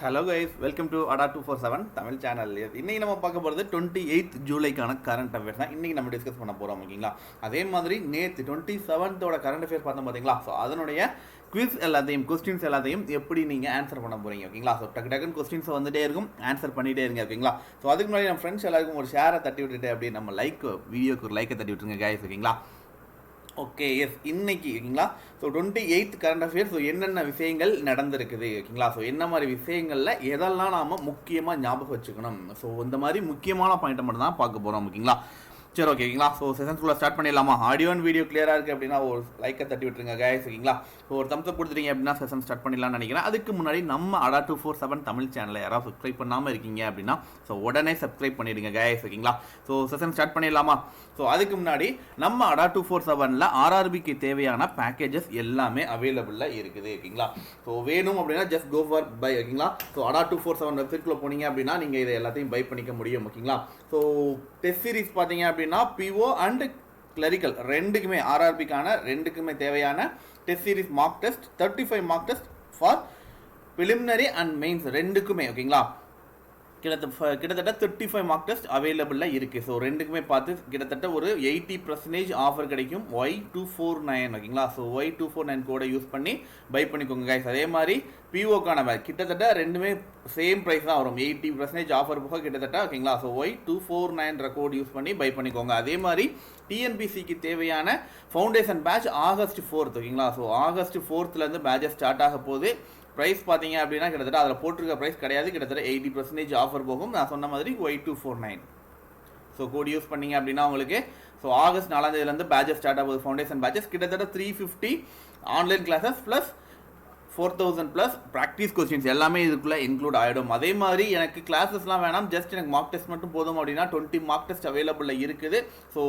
Hello guys, welcome to அடா 247 Tamil channel. இன்னைக்கு நம்ம பார்க்க போகிறது 28th ஜூலைக்கான கரண்ட் அஃபேர்ஸ் தான் இன்னைக்கு நம்ம டிஸ்கஸ் பண்ண போகிறோம். ஓகேங்களா, அதே மாதிரி நேற்று 27th கரண்ட் அஃபேர்ஸ் பார்த்தோம் பார்த்தீங்களா. ஸோ அதனுடைய குவிஸ் எல்லாத்தையும் கொஸ்டின்ஸ் எல்லாத்தையும் எப்படி நீங்கள் ஆன்சர் பண்ண போகிறீங்க. ஓகேங்களா, ஸோ டக்குன்னு கொஸ்டின்ஸ் வந்துட்டே இருக்கும், ஆன்சர் பண்ணிகிட்டே இருங்க. ஓகேங்களா, ஸோ அதுக்கு முன்னாடி நம்ம ஃப்ரெண்ட்ஸ் எல்லாருக்கும் ஒரு ஷேரை தட்டி விட்டுட்டு அப்படியே நம்ம வீடியோக்கு ஒரு லைக்கை தட்டி விட்டுருங்க கைஸ். ஓகேங்களா, ஓகே எஸ் இன்னைக்கு ஓகேங்களா. So 28th current affairs. So என்னென்ன விஷயங்கள் நடந்திருக்குது ஓகேங்களா. ஸோ என்ன மாதிரி விஷயங்களில் எதெல்லாம் நாம் முக்கியமாக ஞாபகம் வச்சுக்கணும். ஸோ இந்த மாதிரி முக்கியமான பாயிண்ட்டை மட்டும் தான் பார்க்க போகிறோம். ஓகேங்களா, சரி ஓகேங்களா. ஸோ செஷன்ஸ்குள்ளே ஸ்டார்ட் பண்ணிடலாமா. ஆடியோ அண்ட் வீடியோ கிளியராக இருக்குது அப்படின்னா ஒரு லைக்கை தட்டி விட்டுருங்க கைஸ். ஓகேங்களா, ஸோ ஒரு தம்ஸ் அப் கொடுத்துருங்க அப்படின்னா செஷன் ஸ்டார்ட் பண்ணிடலாம்னு நினைக்கிறேன். அதுக்கு முன்னாடி நம்ம அடா 247 தமிழ் சேனலை யாராவது சப்ஸ்கிரைப் பண்ணாமல் இருக்கீங்க அப்படின்னா ஸோ உடனே சப்ஸ்கிரைப் பண்ணிடுங்க கைஸ். ஓகேங்களா, ஸோ செஷன் ஸ்டார்ட் பண்ணிடலாமா. ஸோ அதுக்கு முன்னாடி நம்ம அடா 247 ஆர்ஆர்பிக்கு தேவையான பேக்கேஜஸ் எல்லாமே அவைலபிளாக இருக்குது. ஓகேங்களா, ஸோ வேணும் அப்படின்னா ஜஸ்ட் கோ ஃபார் பை. ஓகேங்களா, ஸோ அடா 247 வெப்சைட்குள்ளே போனீங்க அப்படின்னா நீங்கள் இதை எல்லாத்தையும் பை பண்ணிக்க முடியும். ஓகேங்களா, ஸோ டெஸ்ட் சீரிஸ் பார்த்தீங்க அப்படின்னா பிஓ அண்ட் கிளரிக்கல் ரெண்டுக்குமே ஆர்ஆர்பிக்கான ரெண்டுக்குமே தேவையான test series mark test 35 mark test for preliminary and mains ரெண்டுக்குமே. ஓகேங்களா, கிட்டத்தட்ட 35 மார்க் டெஸ்ட் அவைலபிளாக இருக்குது. ஸோ ரெண்டுக்குமே பார்த்து கிட்டத்தட்ட ஒரு 80% ஆஃபர் கிடைக்கும். Y249 ஓகேங்களா. ஸோ Y249 கோடை யூஸ் பண்ணி பை பண்ணிக்கோங்க கைஸ். அதே மாதிரி பிஓக்கான கிட்டத்தட்ட ரெண்டுமே சேம் ப்ரைஸ் தான் வரும். 80% ஆஃபர் போக கிட்டத்தட்ட. ஓகேங்களா, ஸோ Y249 கோட் யூஸ் பண்ணி பை பண்ணிக்கோங்க. அதே மாதிரி டிஎன்பிசிக்கு தேவையான ஃபவுண்டேஷன் பேட்ச் ஆகஸ்ட் 4. ஓகேங்களா, ஸோ ஆகஸ்ட் 4 பேட்சஸ் ஸ்டார்ட் ஆக போகுது. ப்ரைஸ் பார்த்தீங்க அப்படின்னா கிட்டத்தட்ட அதில் போட்டிருக்க ப்ரைஸ் கிடையாது, கிட்டத்தட்ட 80% ஆஃபர் போகும். நான் சொன்ன மாதிரி Y249 ஸோ கோட் யூஸ் பண்ணிங்க அப்படின்னா உங்களுக்கு ஸோ ஆகஸ்ட் 4 பேட்சஸ் ஸ்டார்ட் ஆகுது. ஃபவுண்டேஷன் பேட்சஸ் கிட்டத்தட்ட 350 online classes plus 4000 plus practice questions எல்லாமே இதுக்குள்ளே இன்க்ளூட் ஆகிடும். அதே மாதிரி எனக்கு கிளாஸஸ்லாம் வேணாம், ஜஸ்ட் எனக்கு மார்க் டெஸ்ட் மட்டும் போதும் அப்படின்னா 20 மார்க் டெஸ்ட் அவைலபிளில் இருக்குது. ஸோ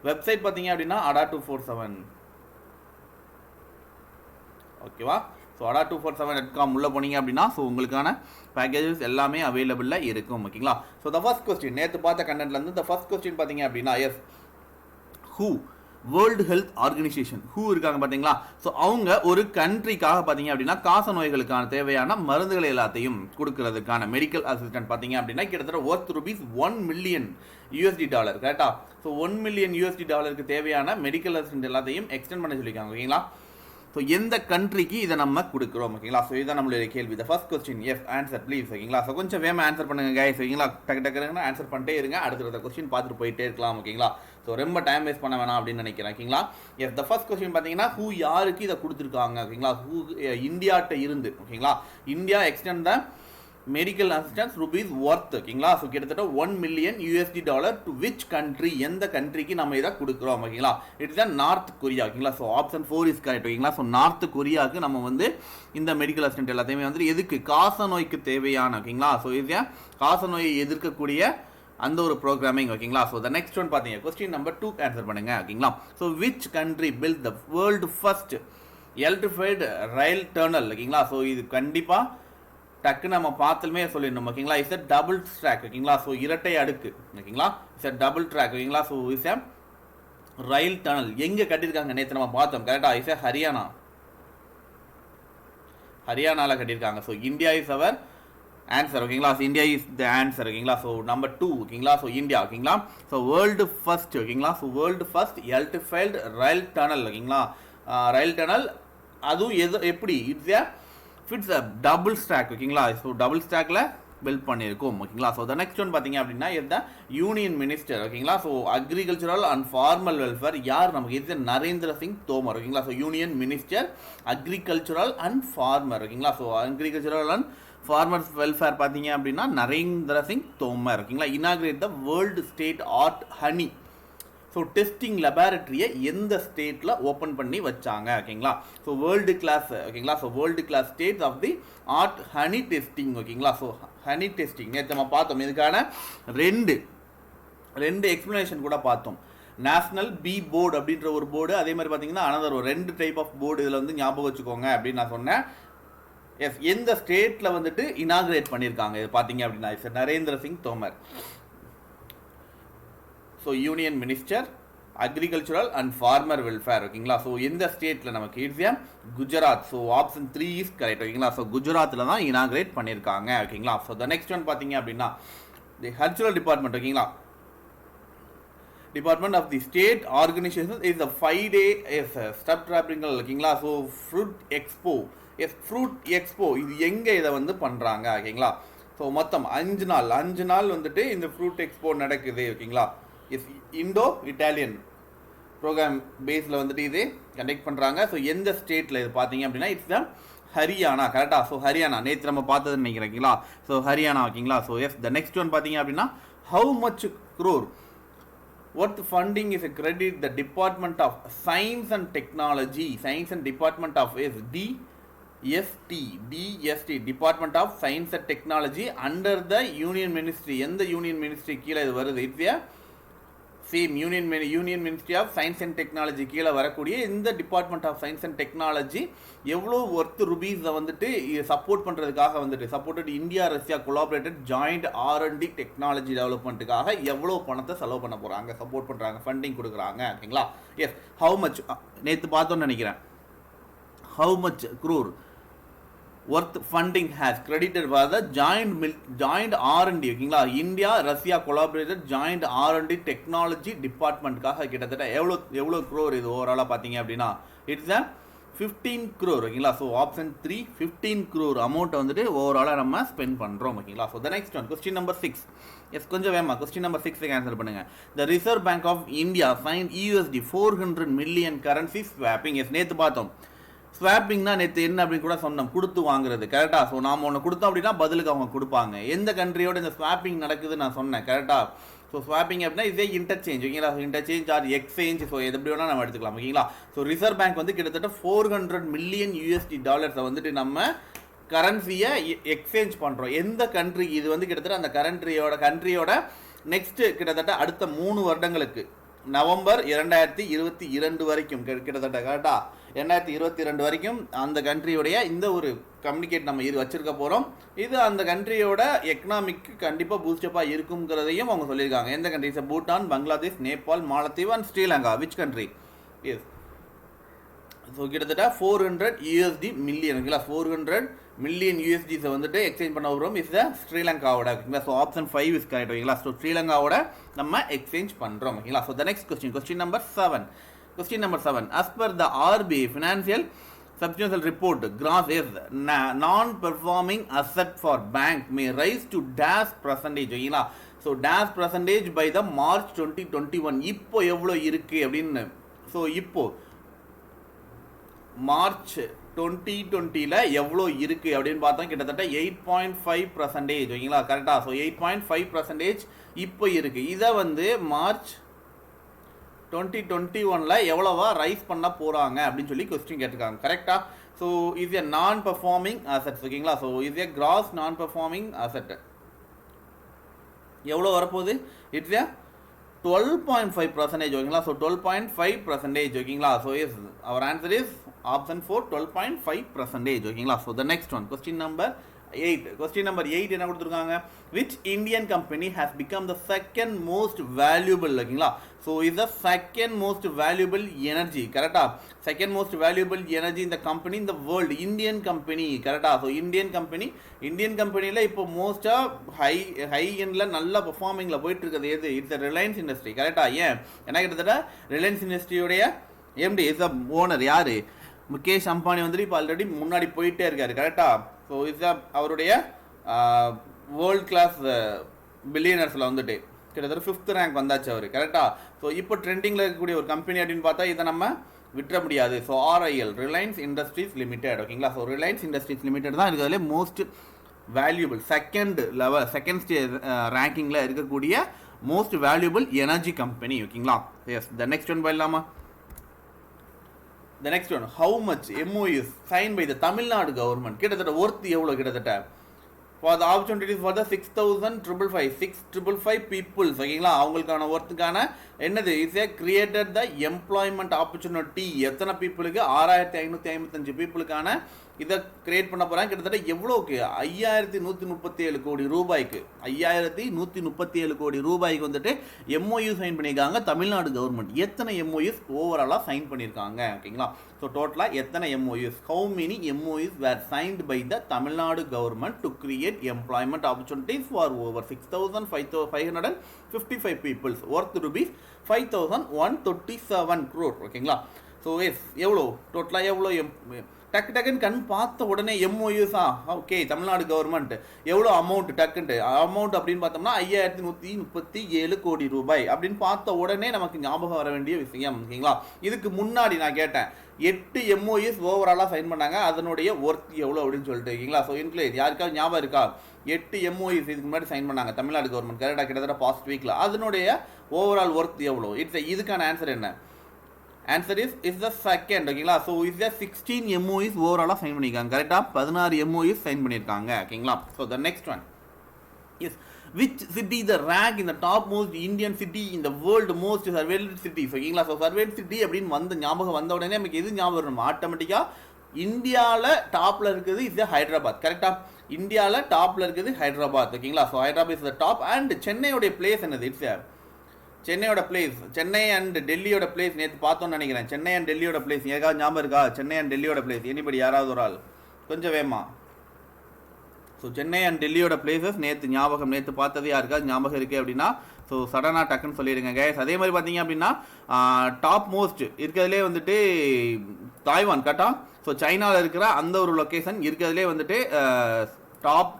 வெப்சைட் பார்த்தீங்க அப்படின்னா அடா 247 ஓகேவா. ஸோ அடா 247.com உள்ளே போனீங்க அப்படின்னா ஸோ உங்களுக்கான பேக்கேஜஸ் எல்லாமே அவைலபிளாக இருக்கும். ஓகேங்களா, ஸோ த ஃபர்ஸ்ட் கொஸ்டின் நேற்று பார்த்த கண்டென்ட்லேருந்து த ஃபர்ஸ்ட் கொஸ்டின் பார்த்தீங்க அப்படின்னா S who world health organisation who இருக்காங்க பார்த்தீங்களா. ஸோ அவங்க ஒரு கண்ட்ரிக்காக பார்த்தீங்க அப்படின்னா காச நோய்களுக்கான தேவையான மருந்துகளை எல்லாத்தையும் கொடுக்கறதுக்கான மெடிக்கல் அசிஸ்டன்ட் பார்த்தீங்க அப்படின்னா கிட்டத்தட்ட ஒர்த் $1 மில்லியன் கரெக்டா. ஸோ $1 மில்லியன் தேவையான மெடிக்கல் அசிஸ்டன்ட் எல்லாத்தையும் எக்ஸ்டெண்ட் பண்ண சொல்லியிருக்காங்க. ஓகேங்களா, ஸோ எந்த கண்ட்ரிக்கு இதை நம்ம கொடுக்குறோம். ஓகேங்களா, ஸோ இதுதான் நம்மளுடைய கேள்வி. The first question S answer please. ஓகேங்களா, ஸோ கொஞ்சம் வேகமாக ஆன்சர் பண்ணுங்க கைஸ். ஓகேங்களா, டக்குன்னு ஆன்சர் பண்ணிட்டே இருங்க, அடுத்த கொஸ்டின் பார்த்துட்டு போயிட்டே இருக்கலாம். ஓகேங்களா, ஸோ ரொம்ப டைம் வேஸ்ட் பண்ண வேணாம் அப்படின்னு நினைக்கிறேன். ஓகேங்களா, எஸ் த ஃபர்ஸ்ட் கொஸ்டின் பார்த்தீங்கன்னா ஹூ யாருக்கு இதை கொடுத்துருக்காங்க. ஓகேங்களா, ஹூ இந்தியாட்ட இருந்து. ஓகேங்களா, India extend the medical assistance rupees worth. ஓகேங்களா, ஸோ கிட்டத்தட்ட $1 மில்லியன் டு விச் கண்ட்ரி எந்த கண்ட்ரிக்கு நம்ம இதை கொடுக்குறோம். ஓகேங்களா, இட்ஸ் தான் நார்த் கொரியா. ஓகேங்களா, ஸோ ஆப்ஷன் 4 இஸ் கரெக்ட். ஓகேங்களா, ஸோ நார்த் கொரியாவுக்கு நம்ம இந்த மெடிக்கல் அசிஸ்டன்ட் எல்லாத்தையுமே எதுக்கு காச நோய்க்கு தேவையான. ஓகேங்களா, ஸோ இது காச நோயை எதிர்க்கக்கூடிய அந்த ஒரு ப்ரோக்ராமிங். ஓகேங்களா, ஸோ த நெக்ஸ்ட் ஒன் பார்த்தீங்க கொஸ்டின் நம்பர் 2 ஆன்சர் பண்ணுங்க. ஓகேங்களா, so which country built the world first electrified rail tunnel. ஓகேங்களா, ஸோ இது கண்டிப்பாக டக்குன்னு நம்ம பார்த்துமே சொல்லிடணும். ஓகேங்களா, இட்ஸ் எ டபுள் ட்ராக். ஓகேங்களா, ஸோ இரட்டை அடுக்கு. ஓகேங்களா, இட்ஸ் எ டபுள் ட்ராக். ஓகேங்களா, so it's a rail tunnel எங்கே கட்டியிருக்காங்க நேற்று நம்ம பார்த்தோம். கரெக்டாக இட்ஸ் எ ஹரியானாவில் கட்டியிருக்காங்க. So India is our answer. ஓகேங்களா, so India is the answer. ஓகேங்களா, ஸோ நம்பர் 2. ஓகேங்களா, ஸோ இந்தியா. ஓகேங்களா, ஸோ வேர்ல்டு ஃபர்ஸ்ட். ஓகேங்களா, so world first electrified rail tunnel. ஓகேங்களா, ரயில் டனல் அதுவும் எப்படி it's a fits double stack. ஓகேங்களா, ஸோ டபுள் ஸ்டாக்ல பில்ட் பண்ணியிருக்கோம். ஓகேங்களா, ஸோ த நெக்ஸ்ட் ஒன் பார்த்தீங்க அப்படின்னா இந்த யூனியன் மினிஸ்டர். ஓகேங்களா, so agricultural and formal welfare யார் நமக்கு இது நரேந்திர சிங் தோமர். ஓகேங்களா, so union minister agricultural and farmer. ஓகேங்களா, so agricultural and farmers welfare பார்த்தீங்க அப்படின்னா நரேந்திர சிங் தோமர். ஓகேங்களா, inaugurate the world state art honey. So testing லெபார்டரியை எந்த ஸ்டேட்டில் ஓப்பன் பண்ணி வச்சாங்க. ஓகேங்களா, ஸோ வேர்ல்டு கிளாஸ். ஓகேங்களா, so world class state of the art honey testing. ஓகேங்களா, ஸோ ஹனி டெஸ்டிங் நேற்று நம்ம பார்த்தோம். இதுக்கான ரெண்டு எக்ஸ்பிளனேஷன் கூட பார்த்தோம். நேஷனல் பி போர்டு அப்படின்ற ஒரு போர்டு, அதே மாதிரி பார்த்தீங்கன்னா அனதர் ஒரு 2 டைப் ஆஃப் போர்டு இதில் ஞாபகம் வச்சுக்கோங்க அப்படின்னு நான் சொன்னேன். எஸ் எந்த ஸ்டேட்டில் இனாகிரேட் பண்ணியிருக்காங்க இது பார்த்தீங்க அப்படின்னா it's Narendra Singh Tomar. So union minister agricultural and farmer welfare ஓகேங்களா. ஸோ எந்த ஸ்டேட்டில் நமக்கு it's Gujarat. So option 3 is correct ஓகேங்களா. ஸோ குஜராத்தில் தான் இனாகிரேட் பண்ணியிருக்காங்க ஓகேங்களா. ஸோ த நெக்ஸ்ட் ஒன் பார்த்தீங்க அப்படின்னா தி கல்ச்சுரல் டிபார்ட்மெண்ட் ஓகேங்களா. Department of the State Organization is the 5-day step trapping ஓகேங்களா. So fruit expo fruit expo இது எங்கே இதை வந்து பண்ணுறாங்க ஓகேங்களா. ஸோ மொத்தம் 5 நாள் வந்துட்டு இந்த ஃப்ரூட் எக்ஸ்போ நடக்குது ஓகேங்களா. இண்டோ இட்டாலியன் ப்ரோக்ராம் பேஸில் வந்துட்டு இது கண்டக்ட் பண்ணுறாங்க. ஸோ எந்த ஸ்டேட்டில் இது பார்த்தீங்க அப்படின்னா இட்ஸ் த ஹரியானா கரெக்டாக. ஸோ ஹரியானா நேற்று நம்ம பார்த்ததுன்னு நினைக்கிறீங்களா. ஸோ ஹரியானா ஓகேங்களா. ஸோ த நெக்ஸ்ட் ஒன் பார்த்தீங்க அப்படின்னா how much crore worth funding is a credit the Department of Science and Technology Department of DST Department of Science and Technology under the Union Ministry. எந்த union ministry கீழே இது வருது? It's same union ministry of science and technology கீழே வரக்கூடிய இந்த department of science and technology எவ்வளோ worth ருபீஸை வந்துட்டு சப்போர்ட் பண்ணுறதுக்காக வந்துட்டு supported India Russia collaborated joint R&D technology டெவலப்மெண்ட்டுக்காக எவ்வளோ பணத்தை செலவு பண்ண போகிறாங்க, சப்போர்ட் பண்ணுறாங்க, ஃபண்டிங் கொடுக்குறாங்க ஓகேங்களா. எஸ் ஹவு மச் நேற்று பார்த்தோன்னு நினைக்கிறேன். How much crore worth funding has credited for the joint R&D ஓகேங்களா. India Russia collaborated joint R&D technology டிபார்ட்மெண்ட்காக கிட்டத்தட்ட எவ்வளோ crore இது ஓவராலாக பார்த்தீங்க அப்படின்னா இட்ஸ் 15 crore ஓகேங்களா. ஸோ ஆப்ஷன் 3 15 crore அமௌண்ட்டை வந்துட்டு ஓவராலாக நம்ம ஸ்பெண்ட் பண்ணுறோம் ஓகேங்களா. So the next one question number 6 yes கொஞ்சம் வேமா கொஸ்டின் நம்பர் 6 ஆன்சர் பண்ணுங்க. The Reserve Bank of India sign USD 400 million currency ஸ்வாப்பிங். எஸ் நேற்று பார்த்தோம். ஸ்வாப்பிங்னா நேற்று என்ன அப்படின்னு கூட சொன்னோம், கொடுத்து வாங்குறது கரெக்டாக. ஸோ நாம் ஒன்று கொடுத்தோம் அப்படின்னா பதிலுக்கு அவங்க கொடுப்பாங்க. எந்த கண்ட்ரியோட இந்த ஸ்வாப்பிங் நடக்குது நான் சொன்னேன் கரெக்டாக. ஸோ ஸ்வாப்பிங் அப்படின்னா இதே இன்டர்சேஞ்ச் ஓகேங்களா. Interchange R exchange. ஸோ எது எப்படி வேணால் நம்ம எடுத்துக்கலாம் ஓகேங்களா. ஸோ ரிசர்வ் பேங்க் வந்து கிட்டத்தட்ட 400 மில்லியன் USD டாலர்ஸை வந்துட்டு நம்ம கரன்சியை எக்ஸ்சேஞ்ச் பண்ணுறோம். எந்த கண்ட்ரி இது வந்து கிட்டத்தட்ட அந்த கண்ட்ரியோட நெக்ஸ்ட் கிட்டத்தட்ட அடுத்த 3 வருடங்களுக்கு நவம்பர் 2022 வரைக்கும் கிட்டத்தட்ட கரெக்டாக 2022 வரைக்கும் அந்த கண்ட்ரியோடைய இந்த ஒரு கம்யூனிகேட் நம்ம இது வச்சிருக்க போகிறோம். இது அந்த கண்ட்ரியோட எக்கனாமிக்கு கண்டிப்பாக பூஸ்டப்பாக இருக்குங்கிறதையும் அவங்க சொல்லியிருக்காங்க. எந்த கண்ட்ரிஸ்? பூட்டான், பங்களாதேஷ், நேபாள், மாலத்தீவு and Sri Lanka. Which country? Yes so கிட்டத்தட்ட 400 USD மில்லியன் ஓகேங்களா. 400 மில்லியன் USDஸை வந்துட்டு எக்ஸ்சேஞ்ச் பண்ண வரும். இஸ் த ஸ்ரீலங்காவோட ஓகேங்களா. ஸோ ஆப்ஷன் 5 இஸ் கரெக்ட் ஓகேங்களா. ஸோ ஸ்ரீலங்காவோட நம்ம எக்ஸ்சேஞ்ச் பண்ணுறோம் ஓகேங்களா. So the next question number 7. Question number 7. As per the RBI financial substantial report, gross is non-performing asset for bank may rise to dash percentage ஓகேங்களா. So dash percentage by the March 2021. இப்போ எவ்வளோ இருக்குது அப்படின்னு. So இப்போ March 2020 எவ்வளோ இருக்குது அப்படின்னு பார்த்தா கிட்டத்தட்ட 8.5% ஓகேங்களா கரெக்டாக. ஸோ 8.5% இப்போ இருக்குது. இதை வந்து மார்ச் 2021 எவ்வளவா ரைஸ் பண்ண போகிறாங்க அப்படின்னு சொல்லி கொஸ்டின் கேட்டிருக்காங்க கரெக்டாக. So is a non performing assets ஓகேங்களா. So is a gross non performing asset எவ்வளோ வரப்போகுது? இட்ஸ் எ 12.5% ஓகேங்களா. ஸோ 12.5% ஓகேங்களா. So is our answer is option 4 12.5% ஓகேங்களா. So the next one question number 8. Question number 8 என்ன கொடுத்துருக்காங்க? Which Indian company has become the second most valuable ஓகேங்களா. So is the second most valuable energy கரெக்டா. Second most valuable energy இந்த company இந்த world Indian company கரெக்டா. So Indian கம்பெனியில் இப்போ மோஸ்ட்டாக ஹை எண்டில் நல்ல பர்ஃபார்மிங்கில் போயிட்டு இருக்கிறது எது? இட்ஸ் ரிலையன்ஸ் இண்டஸ்ட்ரி கரெக்டா. ஏன்னா கிட்டத்தட்ட ரிலையன்ஸ் இண்டஸ்ட்ரியோடைய MD இஸ் த ஓனர் யார்? முகேஷ் அம்பானி வந்துட்டு இப்போ ஆல்ரெடி முன்னாடி போயிட்டே இருக்காரு கரெக்டா. ஸோ இஸ் அவருடைய வேர்ல்ட் கிளாஸ் பில்லியனர்ஸில் வந்துட்டு கிட்டத்தட்ட 5th ரேங்க் வந்தாச்சு அவர் கரெக்டாக. ஸோ இப்போ ட்ரெண்டிங்கில் இருக்கக்கூடிய ஒரு கம்பெனி அப்படின்னு பார்த்தா இதை நம்ம விட்டுற முடியாது. So RIL Reliance industries limited ஓகேங்களா. ஸோ ரிலையன்ஸ் இண்டஸ்ட்ரீஸ் லிமிடெட் தான் இருக்கிறதுலே மோஸ்ட் வேல்யூபிள் செகண்ட் ரேங்கிங்கில் இருக்கக்கூடிய மோஸ்ட் வேல்யூபிள் எனர்ஜி கம்பெனி ஓகேங்களா. எஸ் த நெக்ஸ்ட் ஒன் போயிடலாமா? The next one, how much MOUs signed by the Tamil Nadu government? கிட்டத்தட்ட worth எவ்வளோ? கிட்டத்தட்ட for the opportunities for the 6,555 peoples ஓகேங்களா அவங்களுக்கான ஒர்த்துக்கான என்னது is created the employment opportunity எத்தனை பீப்புளுக்கு 6555 பீப்புளுக்கான இதை கிரியேட் பண்ண போகிறாங்க கிட்டத்தட்ட எவ்வளோக்கு 5137 கோடி ரூபாய்க்கு 5137 கோடி ரூபாய்க்கு வந்துட்டு எம்ஓயு சைன் பண்ணியிருக்காங்க தமிழ்நாடு கவர்மெண்ட் எத்தனை எம்ஓயுஸ் ஓவராலாக சைன் பண்ணியிருக்காங்க ஓகேங்களா ஸோ டோட்டலாக எத்தனை MoUs how many MoUs were signed by the Tamil Nadu government to create employment opportunities for over 6,555 peoples worth rupees 5,137 crore ஓகேங்களா ஸோ எஸ் எவ்வளோ டோட்டலாக எவ்வளோ டக்குன்னு கண் பார்த்த உடனே எம்ஓயூஸா ஓகே தமிழ்நாடு கவர்மெண்ட் எவ்வளோ அமௌண்ட் டக்குன்ட்டு அமௌண்ட் அப்படின்னு பார்த்தோம்னா 5137 கோடி ரூபாய் அப்படின்னு பார்த்த உடனே நமக்கு ஞாபகம் வர வேண்டிய விஷயம் ஓகேங்களா இதுக்கு முன்னாடி நான் கேட்டேன் 8 எம்ஓயூஸ் ஓவராலாக சைன் பண்ணாங்க அதனுடைய ஒர்த் எவ்வளோ அப்படின்னு சொல்லிட்டு ஓகேங்களா ஸோ இன்க்ளூட் யாருக்காவது ஞாபகம் இருக்கா 8 எம்ஓயூஸ் இதுக்கு முன்னாடி சைன் பண்ணாங்க தமிழ்நாடு கவர்மெண்ட் கரெக்டாக கிட்டத்தட்ட பாஸ்ட் வீக்கில் அதனுடைய ஓவரால் ஒர்த் எவ்வளோ இதுக்கான ஆன்சர் என்ன ஆன்சர் இஸ் த செகண்ட் ஓகேங்களா ஸோ இஸ் 16 எம்ஓஇஸ் ஓவராலாக சைன் பண்ணியிருக்காங்க கரெக்டாக 16 எம்ஓஇஸ் சைன் பண்ணியிருக்காங்க ஓகேங்களா so the next one is which city the rank இந்த டாப் மோஸ்ட் இந்தியன் சிட்டி இந்த வேர்ல்டு மோஸ்ட் சர்வேல்டு சிட்டிஸ் ஓகேங்களா ஸோ சர்வேல்டு சிட்டி அப்படின்னு வந்து ஞாபகம் வந்த உடனே நமக்கு எது ஞாபகம் வரும் ஆட்டோமேட்டிக்காக இந்தியாவில் டாப்பில் இருக்குது இஸ் ஹைதராபாத் கரெக்டாக இந்தியாவில் டாப்பில் இருக்குது ஹைதராபாத் ஓகேங்களா so Hyderabad is the top and சென்னையோடைய பிளேஸ் என்னது இட்ஸ் சென்னையோட பிளேஸ் சென்னை அண்ட் டெல்லியோட பிளேஸ் நேற்று பார்த்தோன்னு நினைக்கிறேன் சென்னை அண்ட் டெல்லியோட பிளேஸ் ஏதாவது ஞாபகம் இருக்கா சென்னை அண்ட் டெல்லியோட பிளேஸ் எனிபடி யாராவது ஒரு ஆள் கொஞ்சம் வேமா ஸோ சென்னை அண்ட் டெல்லியோட பிளேசஸ் நேற்று பார்த்தது யாருக்காவது ஞாபகம் இருக்குது அப்படின்னா ஸோ சடனாக டக்குன்னு சொல்லிடுங்க கேஸ் அதே மாதிரி பார்த்தீங்க அப்படின்னா டாப் மோஸ்ட் இருக்கிறதுலே வந்துட்டு தாய்வான் கரெக்டாக ஸோ சைனாவில் இருக்கிற அந்த ஒரு லொக்கேஷன் இருக்கிறதுலே வந்துட்டு டாப்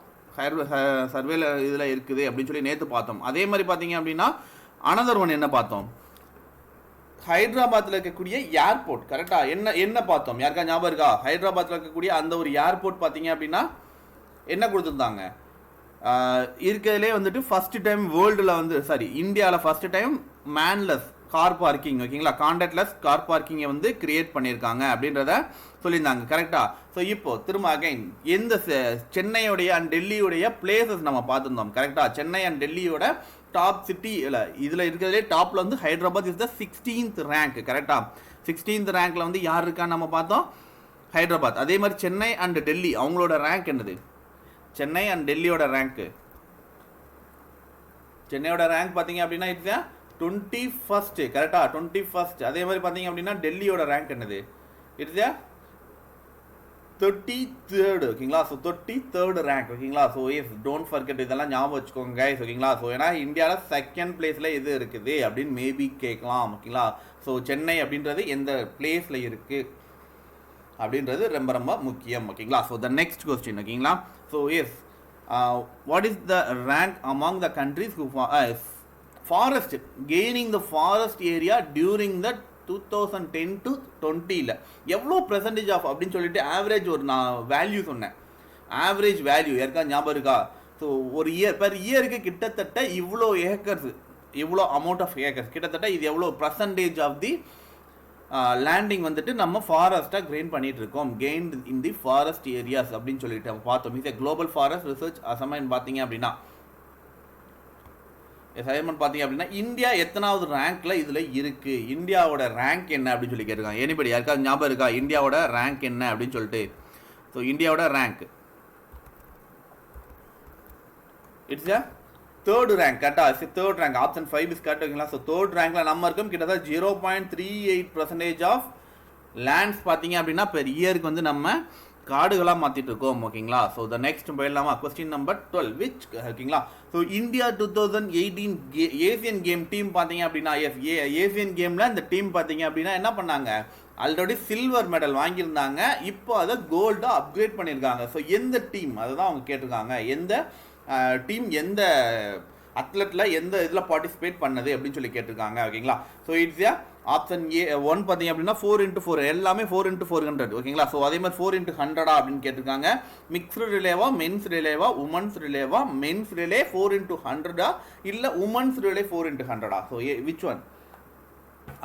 சர்வேல இதில் இருக்குது அப்படின்னு சொல்லி நேற்று பார்த்தோம் அதே மாதிரி பார்த்தீங்க அப்படின்னா அனதர் ஒன் என்ன பார்த்தோம் ஹைதராபாத்தில் இருக்கக்கூடிய ஏர்போர்ட் கரெக்டாக என்ன பார்த்தோம் யாருக்கா ஞாபகம் இருக்கா ஹைதராபாத்தில் இருக்கக்கூடிய அந்த ஒரு ஏர்போர்ட் பார்த்தீங்க அப்படின்னா என்ன கொடுத்துருந்தாங்க இருக்கிறதுலே வந்துட்டு ஃபர்ஸ்ட் டைம் வேர்ல்டில் வந்து இந்தியாவில் first time manless car parking ஓகேங்களா கான்டாக்ட்லெஸ் கார் பார்க்கிங்கை வந்து கிரியேட் பண்ணியிருக்காங்க அப்படின்றத சொல்லியிருந்தாங்க கரெக்டாக ஸோ இப்போ திரும்ப அகைன் எந்த சென்னையோடைய அண்ட் டெல்லியோடைய பிளேசஸ் நம்ம பார்த்துருந்தோம் கரெக்டாக சென்னை அண்ட் டெல்லியோட டாப் சிட்டி இல்லை இதில் இருக்கிறதுலே டாப்பில் வந்து Hyderabad is the 16th rank கரெக்டாக 16th ரேங்க்கில் வந்து யார் இருக்கான்னு நம்ம பார்த்தோம் ஹைதராபாத் அதே மாதிரி சென்னை அண்ட் டெல்லி அவங்களோட ரேங்க் என்னது சென்னை அண்ட் டெல்லியோட ரேங்க்கு சென்னையோட ரேங்க் பார்த்தீங்க அப்படின்னா இட்ஸ் 21st கரெக்டாக 21st அதே மாதிரி பார்த்தீங்க அப்படின்னா டெல்லியோட ரேங்க் என்னது இட்ஸ் 33rd ஓகேங்களா ஸோ 33rd ரேங்க் ஓகேங்களா ஸோ எஸ் டோன்ட் ஃபர்கெட் இதெல்லாம் ஞாபகம் வச்சுக்கோங்க கைஸ் ஓகேங்களா ஸோ ஏன்னா இந்தியாவில் செகண்ட் பிளேஸில் எது இருக்குது அப்படின்னு மேபி கேட்கலாம் ஓகேங்களா ஸோ சென்னை அப்படின்றது எந்த பிளேஸில் இருக்குது அப்படின்றது ரொம்ப ரொம்ப முக்கியம் ஓகேங்களா ஸோ த நெக்ஸ்ட் கொஸ்டின் ஓகேங்களா so yes what is the rank among the countries forest gaining the forest area during the 2010 to 20 எவ்வளோ பெர்சன்டேஜ் ஆஃப் அப்படின்னு சொல்லிட்டு ஆவரேஜ் ஒரு நான் வேல்யூ சொன்னேன் ஆவரேஜ் வேல்யூ யாருக்கா ஞாபகம் இருக்கா ஸோ ஒரு பெர் இயருக்கு கிட்டத்தட்ட இவ்வளோ ஏக்கர்ஸ் இவ்வளோ அமௌண்ட் ஆஃப் ஏக்கர்ஸ் கிட்டத்தட்ட இது எவ்வளோ பர்சன்டேஜ் ஆஃப் தி லேண்டிங் வந்துட்டு நம்ம ஃபாரஸ்ட்டாக கெயின் பண்ணிட்டு இருக்கோம் கெயின்ட் இன் தி ஃபாரஸ்ட் ஏரியாஸ் அப்படின்னு சொல்லிட்டு பார்த்தோம் இது குளோபல் ஃபாரஸ்ட் ரிசர்ச் அசைன்மெண்ட் பார்த்தீங்க அப்படின்னா அசைன்மெண்ட் பார்த்தீங்க அப்படின்னா இந்தியா எத்தனாவது ரேங்க்ல இதில் இருக்கு இந்தியாவோட ரேங்க் என்ன அப்படின்னு சொல்லி கேட்டிருக்காங்க எனிபடி யாருக்காவது ஞாபகம் இருக்கா இந்தியாவோட ரேங்க் என்ன அப்படின்னு சொல்லிட்டு ஸோ இந்தியாவோட ரேங்க் இட்ஸ் தேர்ட் ரேங்க் கரெக்டாக third rank option 5 is correct ஓகேங்களா ஸோ தேர்ட் ரேங்க்ல நம்ம இருக்கும் கிட்டத்தட்ட 0.38% ஆஃப் லேண்ட்ஸ் பார்த்தீங்க அப்படின்னா பெர் இயருக்கு வந்து நம்ம காடுகளாக மாற்றிட்டு இருக்கோம் ஓகேங்களா ஸோ த நெக்ஸ்ட் போயிடலாமா கொஸ்டின் நம்பர் 12 விச் ஓகேங்களா so India 2018 Asian game team பார்த்தீங்க அப்படின்னா ஏசியன் கேமில் இந்த டீம் பார்த்தீங்க அப்படின்னா என்ன பண்ணாங்க ஆல்ரெடி சில்வர் மெடல் வாங்கியிருந்தாங்க இப்போ அதை கோல்டாக அப்கிரேட் பண்ணியிருக்காங்க ஸோ எந்த டீம் அதை தான் அவங்க கேட்டிருக்காங்க எந்த டீம் எந்த அத்லெட்டில் எந்த இதில் பார்ட்டிசிபேட் பண்ணது அப்படின்னு சொல்லி கேட்டிருக்காங்க ஓகேங்களா ஸோ இட்ஸ் ஆப்ஷன் A1 பார்த்தீங்க அப்படின்னா 4x4 எல்லாமே 4x400 ஓகேங்களா ஸோ அதே மாதிரி 4x100 அப்படின்னு கேட்டிருக்காங்க மிக்ஸ்டு ரிலேவா மென்ஸ் ரிலேவா உமன்ஸ் ரிலேவா மென்ஸ் ரிலே 4x100 இல்லை women's relay 4x100 so which one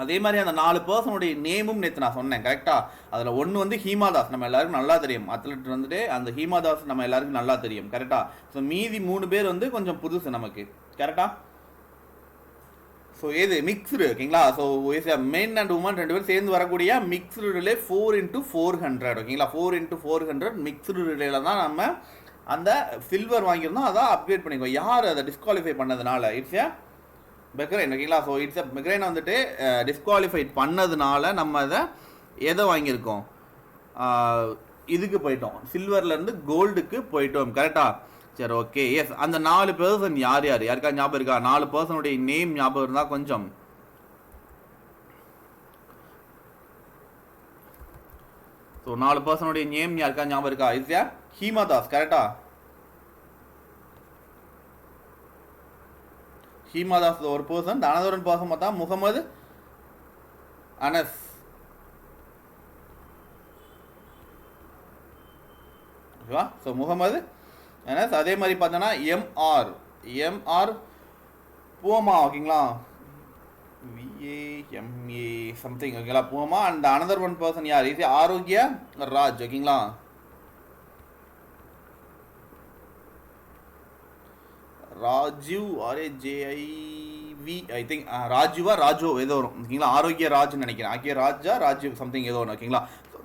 அதே மாதிரி அந்த 4 பர்சனுடைய நேமும் நேற்று நான் சொன்னேன் கரெக்டாக. அதில் ஒன்று வந்து ஹீமாதாஸ், நம்ம எல்லாருக்கும் நல்லா தெரியும் அத்லெட் வந்துட்டு, அந்த ஹீமாதாஸ் நம்ம எல்லாருக்கும் நல்லா தெரியும் கரெக்டாக. ஸோ மீதி 3 பேர் வந்து கொஞ்சம் புதுசு நமக்கு கரெக்டாக. ஸோ எது மிக்ஸ்டு ஓகேங்களா. ஸோ மென் அண்ட் உமன் 2 பேரும் சேர்ந்து வரக்கூடிய மிக்ஸ்டு ரிலே 4x400 ஓகேங்களா. 4x400 மிக்ஸ்டு ரிலேல தான் நம்ம அந்த சில்வர் வாங்கியிருந்தோம், அதான் அப்கிரேட் பண்ணிக்கோம். யார் அதை டிஸ்குவாலிஃபை பண்ணதுனால? இட்ஸ் ஏ பெக்ரைன் ஓகேங்களா. ஸோ இட்ஸ் எ பெக்ரைன் வந்துட்டு டிஸ்குவாலிஃபைட் பண்ணதுனால நம்ம அதை எதை வாங்கியிருக்கோம், இதுக்கு போயிட்டோம், சில்வர்லேருந்து கோல்டுக்கு போயிட்டோம் கரெக்டாக. சரி ஓகே எஸ். அந்த 4 பர்சன் யார் யார், யாருக்கா ஞாபகம் இருக்கா? 4 பர்சனுடைய நேம் ஞாபகம் இருந்தால் கொஞ்சம். ஸோ 4 பர்சனுடைய நேம் யாருக்கா ஞாபகம் இருக்கா? இட்ஸ் ஏ ஹீமாதாஸ் கரெக்டா. ஹீமாதாஸ் ஒரு பர்சன். அனதர் பர்சன் பார்த்தா முகமது அனஸ். ஓகேவா. ஸோ முகமது அனஸ். அதே மாதிரி பார்த்தோன்னா எம்ஆர் பூமா ஓகேங்களா. VAMA சம்திங் ஓகேங்களா பூமா. அண்ட் அனதர் ஒன் பர்சன் யார்? இது ஆரோக்கிய ராஜ் ஓகேங்களா. ராஜீவ் RAJIV ஐ திங்க் ராஜோ ஏதோ வரும் ஓகேங்களா. ஆரோக்கிய ராஜ்னு நினைக்கிறேன். ஆக்கிய ராஜா ராஜீவ் சம்திங் ஏதோ ஒன்று ஓகேங்களா.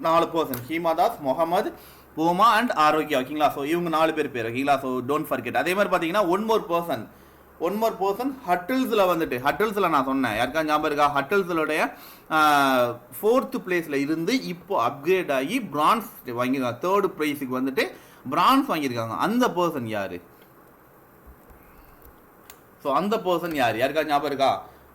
4 பர்சன் ஹீமாதாஸ், முகமது, பூமா அண்ட் ஆரோக்கியா ஓகேங்களா. ஸோ இவங்க 4 பேர் ஓகேங்களா. So don't forget. அதே மாதிரி பார்த்தீங்கன்னா ஒன் மோர் பர்சன் ஹட்டில்ஸில் வந்துட்டு, ஹட்டில்ஸில் நான் சொன்னேன் யாருக்கா ஞாபகம் இருக்கா? ஹட்டில்ஸோடைய 4th பிளேஸில் இருந்து இப்போ அப்கிரேட் ஆகி பிரான்ஸ் வாங்கியிருக்காங்க. 3rd ப்ரைஸுக்கு வந்துட்டு பிரான்ஸ் வாங்கியிருக்காங்க. அந்த பர்சன் யார்? ஸோ அந்த பர்சன் யாருக்கா ஞாபகம் இருக்கா?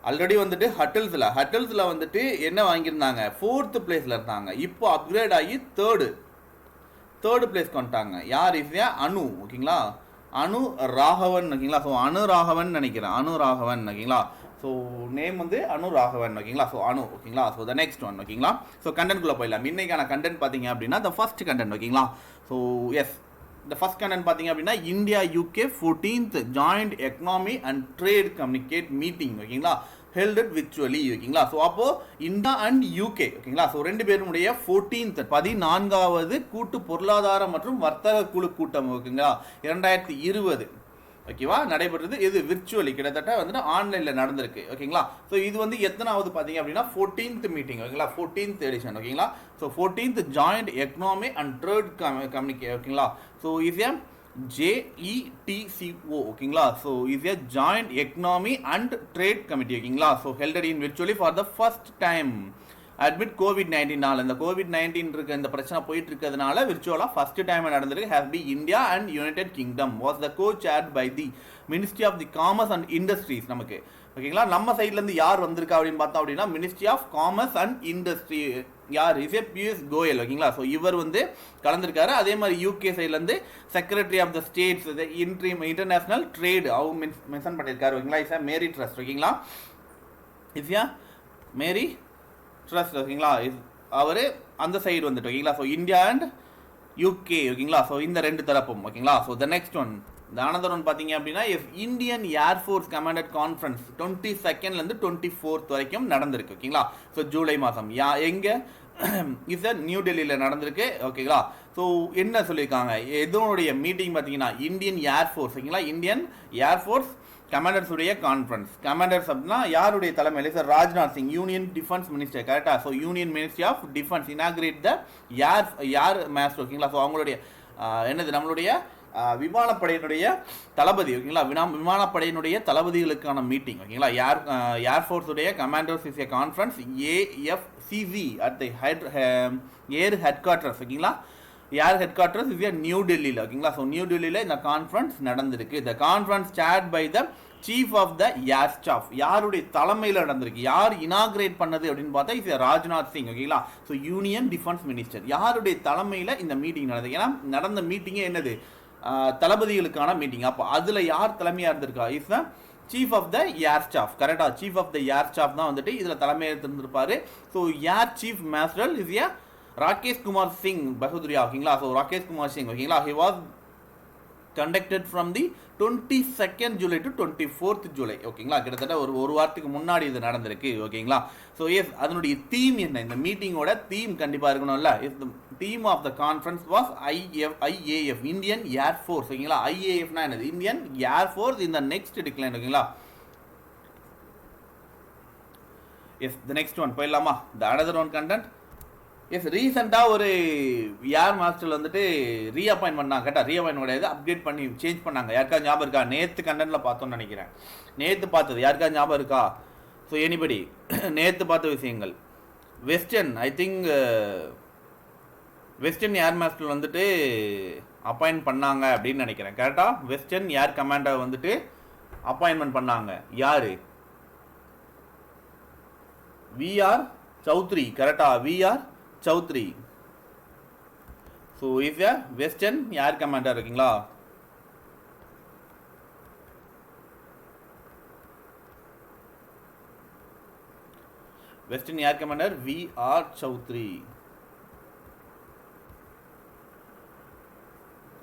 ஆல்ரெடி வந்துட்டு ஹட்டில்ஸில் வந்துட்டு என்ன வாங்கியிருந்தாங்க? 4th பிளேஸில் இருந்தாங்க. இப்போ அப்கிரேட் ஆகி தேர்டு பிளேஸ் கொண்டாங்க. யார்? இஸ் அனு ஓகேங்களா. அனு ராகவன் ஓகேங்களா. ஸோ அனு ராகவன் நினைக்கிறேன். அனு ராகவன் ஓகேங்களா. ஸோ நேம் வந்து அனு ராகவன் ஓகேங்களா. ஸோ அனு ஓகேங்களா. ஸோ த நெக்ஸ்ட் ஒன் ஓகேங்களா. ஸோ கண்டென்ட்குள்ளே போயிடலாம். இன்னைக்கான கண்டென்ட் பார்த்தீங்க அப்படின்னா த ஃபர்ஸ்ட் கண்டென்ட் ஓகேங்களா. So yes the first content பார்த்தீங்க அப்படின்னா India UK 14th joint economy and trade communicate meeting ஓகேங்களா held it virtually ஓகேங்களா. ஸோ அப்போ இந்தியா அண்ட் UK ஓகேங்களா. ஸோ 2 பேருடைய 14th 14வது கூட்டு பொருளாதார மற்றும் வர்த்தக குழு கூட்டம் ஓகேங்களா 2020 ஓகேவா நடைபெற்றது. இது விர்ச்சுவலி கிட்டத்தட்ட வந்துட்டு ஆன்லைனில் நடந்திருக்கு ஓகேங்களா. ஸோ இது வந்து எத்தனாவது பார்த்தீங்க அப்படின்னா 14th மீட்டிங் ஓகேங்களா. 14th எடிஷன் ஓகேங்களா. So 14th joint economy and trade communique ஓகேங்களா. ஸோ இஸ் ஏ JETCO ஓகேங்களா. So is a joint economy and trade committee ஓகேங்களா. So held in virtually for the first time admit COVID-19 இந்த COVID-19 இருக்க இந்த பிரச்சனை போயிட்டு இருக்கிறதுனால விர்ச்சுவலாக ஃபர்ஸ்ட் டைம் நடந்திருக்கு. Has be India and United Kingdom was the co chair by the ministry of the commerce and industries நமக்கு ஓகேங்களா. நம்ம சைட்லேருந்து யார் வந்திருக்கா அப்படின்னு பார்த்தோம் அப்படின்னா ministry of commerce and industry யார் இஸ் பியூஷ் கோயல் ஓகேங்களா. ஸோ இவர் வந்து கலந்துருக்காரு. அதே மாதிரி UK சைட்லேருந்து secretary of the states international trade அவங்க மென்ஷன் பண்ணியிருக்காரு ஓகேங்களா. இஸ் மேரி ட்ரஸ்ட் ஓகேங்களா. இஸ் மேரி ட்ரஸ்ட் ஓகேங்களா. அவர் அந்த சைடு வந்துட்டு ஓகேங்களா. ஸோ இந்தியா அண்ட் UK ஓகேங்களா. ஸோ இந்த 2 தரப்பும் ஓகேங்களா. So the next one another one பார்த்தீங்க அப்படின்னா Indian air force commanded conference 22nd 24th வரைக்கும் நடந்திருக்கு ஓகேங்களா. ஸோ ஜூலை மாதம் எங்கே இஸ் நியூ டெல்லியில் நடந்திருக்கு ஓகேங்களா. ஸோ என்ன சொல்லியிருக்காங்க எதனுடைய மீட்டிங் பார்த்தீங்கன்னா இந்தியன் ஏர்ஃபோர்ஸ் ஓகேங்களா. இந்தியன் ஏர்ஃபோர்ஸ் கமாண்டர்ஸ் உடைய கான்ஃபரன்ஸ். கமாண்டர்ஸ் அப்படின்னா யாருடைய தலைமையில்? Sir Rajnath Singh union defence minister கரெக்டாக. So union ministry of defence inaugurate the air master ஓகேங்களா. ஸோ அவங்களுடைய என்னது நம்மளுடைய விமானப்படையினுடைய தளபதி ஓகேங்களா. விமானப்படையினுடைய தளபதிகளுக்கான மீட்டிங் ஓகேங்களா. ஏர்ஃபோர்ஸ் உடைய commanders is a conference AFCZ at the air head quarters ஓகேங்களா. Air head quarters is new டெல்லியில் ஓகேங்களா. ஸோ நியூ டெல்லியில் இந்த கான்ஃபரன்ஸ் நடந்திருக்கு. த conference chaired by the chief of the air staff யாருடைய தலைமையில் நடந்திருக்கு? யார் இனாகிரேட் பண்ணது அப்படின்னு பார்த்தா இஸ் ராஜ்நாத் சிங் ஓகேங்களா. ஸோ யூனியன் டிஃபென்ஸ் மினிஸ்டர் யாருடைய தலைமையில் இந்த மீட்டிங் நடந்தது? ஏன்னா நடந்த மீட்டிங்கே என்னது தளபதிகளுக்கான மீட்டிங். அப்போ அதில் யார் தலைமையாக இருந்திருக்கா? Is the chief of the air staff கரெக்டாக. Chief of the air staff தான் வந்துட்டு இதில் தலைமையாக இருந்திருப்பாரு. So air chief marshal is Rakesh Kumar Singh Bhadauria ஓகேங்களா. ஸோ ராகேஷ் குமார் சிங் ஓகேங்களா. He was conducted from the 22nd July to 24th July. ஓகேங்களா, கிட்டத்தட்ட ஒரு வாரத்துக்கு முன்னாடி இது நடந்திருக்கு. ஓகேங்களா, ஸோ எஸ் அதனுடைய தீம் என்ன, இந்த மீட்டிங்கோட தீம் கண்டிப்பாக இருக்கணும்ல. Is the theme of the conference was IAF Indian air force. ஓகேங்களா, IAFனா என்னது, இந்தியன் ஏர் ஃபோர்ஸ் இந்த நெக்ஸ்ட் டிக்ளைன். ஓகேங்களா, எஸ் த நெக்ஸ்ட் ஒன் போயிடலாமா, the another one content. Yes ரீசெண்டாக ஒரு ஏர் மாஸ்டர் வந்துட்டு ரீஅப்பாயின்ட் பண்ணாங்க. கரெக்டாக ரீஅப்பாயின்ட் கிடையாது, அப்டேட் பண்ணி சேஞ்ச் பண்ணாங்க. யாருக்கா ஞாபகம் இருக்கா? நேற்று கண்டென்ட்டில் பார்த்தோன்னு நினைக்கிறேன். நேற்று பார்த்தது யாருக்கா ஞாபகம் இருக்கா? ஸோ எனிபடி நேற்று பார்த்த விஷயங்கள். Western I think western air master வந்துட்டு அப்பாயின்ட் பண்ணாங்க அப்படின்னு நினைக்கிறேன். கரெக்டாக வெஸ்டர்ன் ஏர் கமாண்டர் வந்துட்டு அப்பாயின்மெண்ட் பண்ணாங்க. யார்? VR Chowdhury. கரெக்டா, VR Chowdhury. So is a western air commander. ஓகேங்களா, வெஸ்டர்ன் ஏர் கமாண்டர் VR Chowdhury.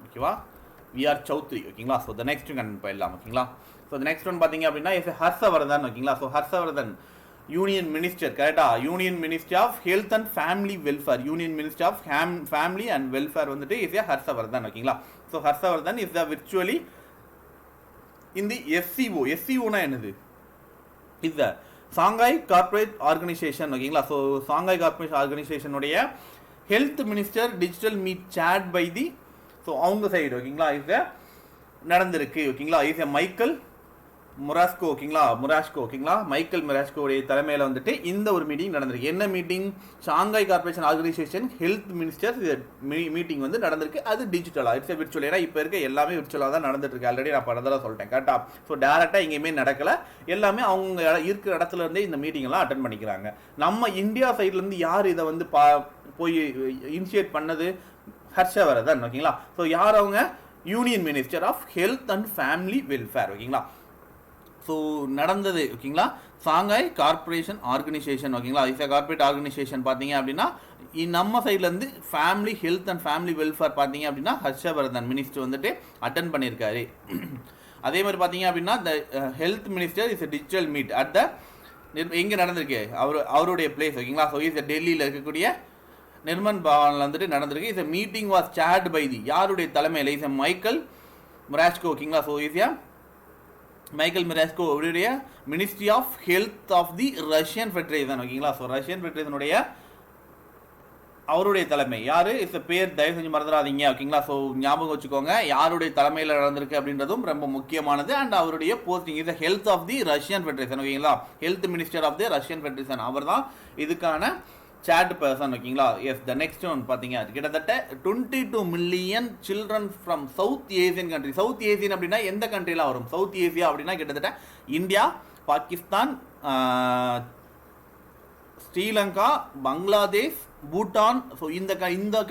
ஓகேவா, VR Chowdhury. ஓகேங்களா, ஸோ த நெக்ஸ்ட் கண்டென்ட் போயிடலாம். ஓகேங்களா, ஸோ த நெக்ஸ்ட் ஒன் பார்த்தீங்க அப்படின்னா இஸ் ஹர்ஷவர்தன். ஓகேங்களா, ஸோ ஹர்ஷவர்தன் யூனியன் மினிஸ்டர். கரெக்டா, union ministry of health and family welfare. Union ministry of family and welfare வந்துட்டு is a Harshvardhan. ஓகேங்களா, so Harshvardhan is the virtually in the SCO. SCOனா என்னது? Is the Shanghai corporate organisation. ஓகேங்களா, so Shanghai corporate ஆர்கனைசேஷனுடைய health minister digital meet chaired by the, so அவங்க side. ஓகேங்களா, is நடந்திருக்கு. ஓகேங்களா, இஸ் மைக்கேல் மொராஸ்கோ. ஓகேங்களா, ஓகேங்களா, மைக்கேல் மொராஸ்கோடைய தலைமையில் வந்துட்டு இந்த ஒரு மீட்டிங் நடந்திருக்கு. என்ன meeting? Shanghai corporation organisation health minister meeting வந்து நடந்திருக்கு. அது டிஜிட்டலாக, இட்ஸ் விர்ச்சுவல். ஏன்னா இப்போ இருக்க எல்லாமே விர்ச்சுவலாக தான் நடந்துட்டு இருக்கு. ஆல்ரெடி நான் படத்தில் சொல்லிட்டேன். கரெக்டாக, ஸோ டேரெக்டாக எங்கேயுமே நடக்கலை. எல்லாமே அவங்க இருக்கிற இடத்துல இருந்தே இந்த மீட்டிங் எல்லாம் அட்டன் பண்ணிக்கிறாங்க. நம்ம இந்தியா சைட்லேருந்து யார் இதை வந்து போய் இனிஷியேட் பண்ணது? ஹர்ஷவர்தன். ஓகேங்களா, ஸோ யார் அவங்க? Union minister of health and family welfare. ஓகேங்களா, ஸோ நடந்தது. ஓகேங்களா, சாங்காய் கார்பரேஷன் ஆர்கனைசேஷன். ஓகேங்களா, இஸ் கார்பரேட் ஆர்கனைசேஷன் பார்த்தீங்க அப்படின்னா நம்ம சைட்லேருந்து family health and family welfare பார்த்தீங்க அப்படின்னா ஹர்ஷவர்தன் மினிஸ்டர் வந்துட்டு அட்டன் பண்ணியிருக்காரு. அதே மாதிரி பார்த்தீங்க அப்படின்னா the health minister is digital meet at the எங்கே நடந்திருக்கு? அவருடைய பிளேஸ். ஓகேங்களா, ஸோ இஸ் டெல்லியில் இருக்கக்கூடிய நிர்மன் பவனில் வந்துட்டு நடந்திருக்கு. Is meeting was chaired by the யாருடைய தலைமையில்? Is Michael Murashko. ஓகேங்களா, ஸோ இஸ் மைக்கேல் மொராஸ்கோ அவருடைய ministry of health of the Russian federation. ஓகேங்களா, ஸோ ரஷ்யன் ஃபெடரேஷனுடைய அவருடைய தலைமை யார்? இஸ் பேர் தயவு செஞ்சு மறந்துடாதீங்க. ஓகேங்களா, ஸோ ஞாபகம் வச்சுக்கோங்க யாருடைய தலைமையில் நடந்திருக்கு அப்படின்றதும் ரொம்ப முக்கியமானது. அண்ட் அவருடைய posting is health of the Russian federation. ஓகேங்களா, health minister of the Russian federation. அவர் தான் இதுக்கான சேட் பர்சன். ஓகேங்களா, எஸ் த நெக்ஸ்ட் ஒன் பார்த்தீங்க கிட்டத்தட்ட 22 million children from south Asian country. South Asian அப்படின்னா எந்த கண்ட்ரிலாம் வரும்? சவுத் ஏசியா அப்படின்னா கிட்டத்தட்ட இந்தியா, பாகிஸ்தான், ஸ்ரீலங்கா, பங்களாதேஷ், பூட்டான். ஸோ இந்த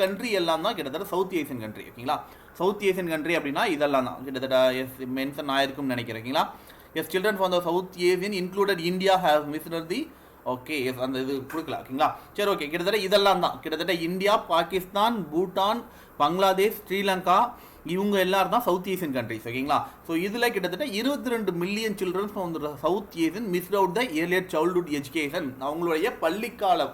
கண்ட்ரி எல்லாம் தான் கிட்டத்தட்ட சவுத் ஏசியன் கண்ட்ரி. ஓகேங்களா, சவுத் ஏசியன் கண்ட்ரி அப்படின்னா இதெல்லாம் தான் கிட்டத்தட்ட எஸ் மென்ஷன் ஆயிருக்கும்னு நினைக்கிறேன். ஓகேங்களா, yes children from the South Asian included India have Mister the. Okay, yes அந்த இது கொடுக்கல. ஓகேங்களா, சரி ஓகே, கிட்டத்தட்ட இதெல்லாம் தான் கிட்டத்தட்ட இந்தியா, பாகிஸ்தான், பூட்டான், பங்களாதேஷ், ஸ்ரீலங்கா இவங்க எல்லாரும் தான் சவுத் ஏசியன் கண்ட்ரிஸ். ஓகேங்களா, ஸோ இதில் கிட்டத்தட்ட 22 million childrens from south Asian missed out the earlier childhood education. அவங்களுடைய பள்ளிக்கால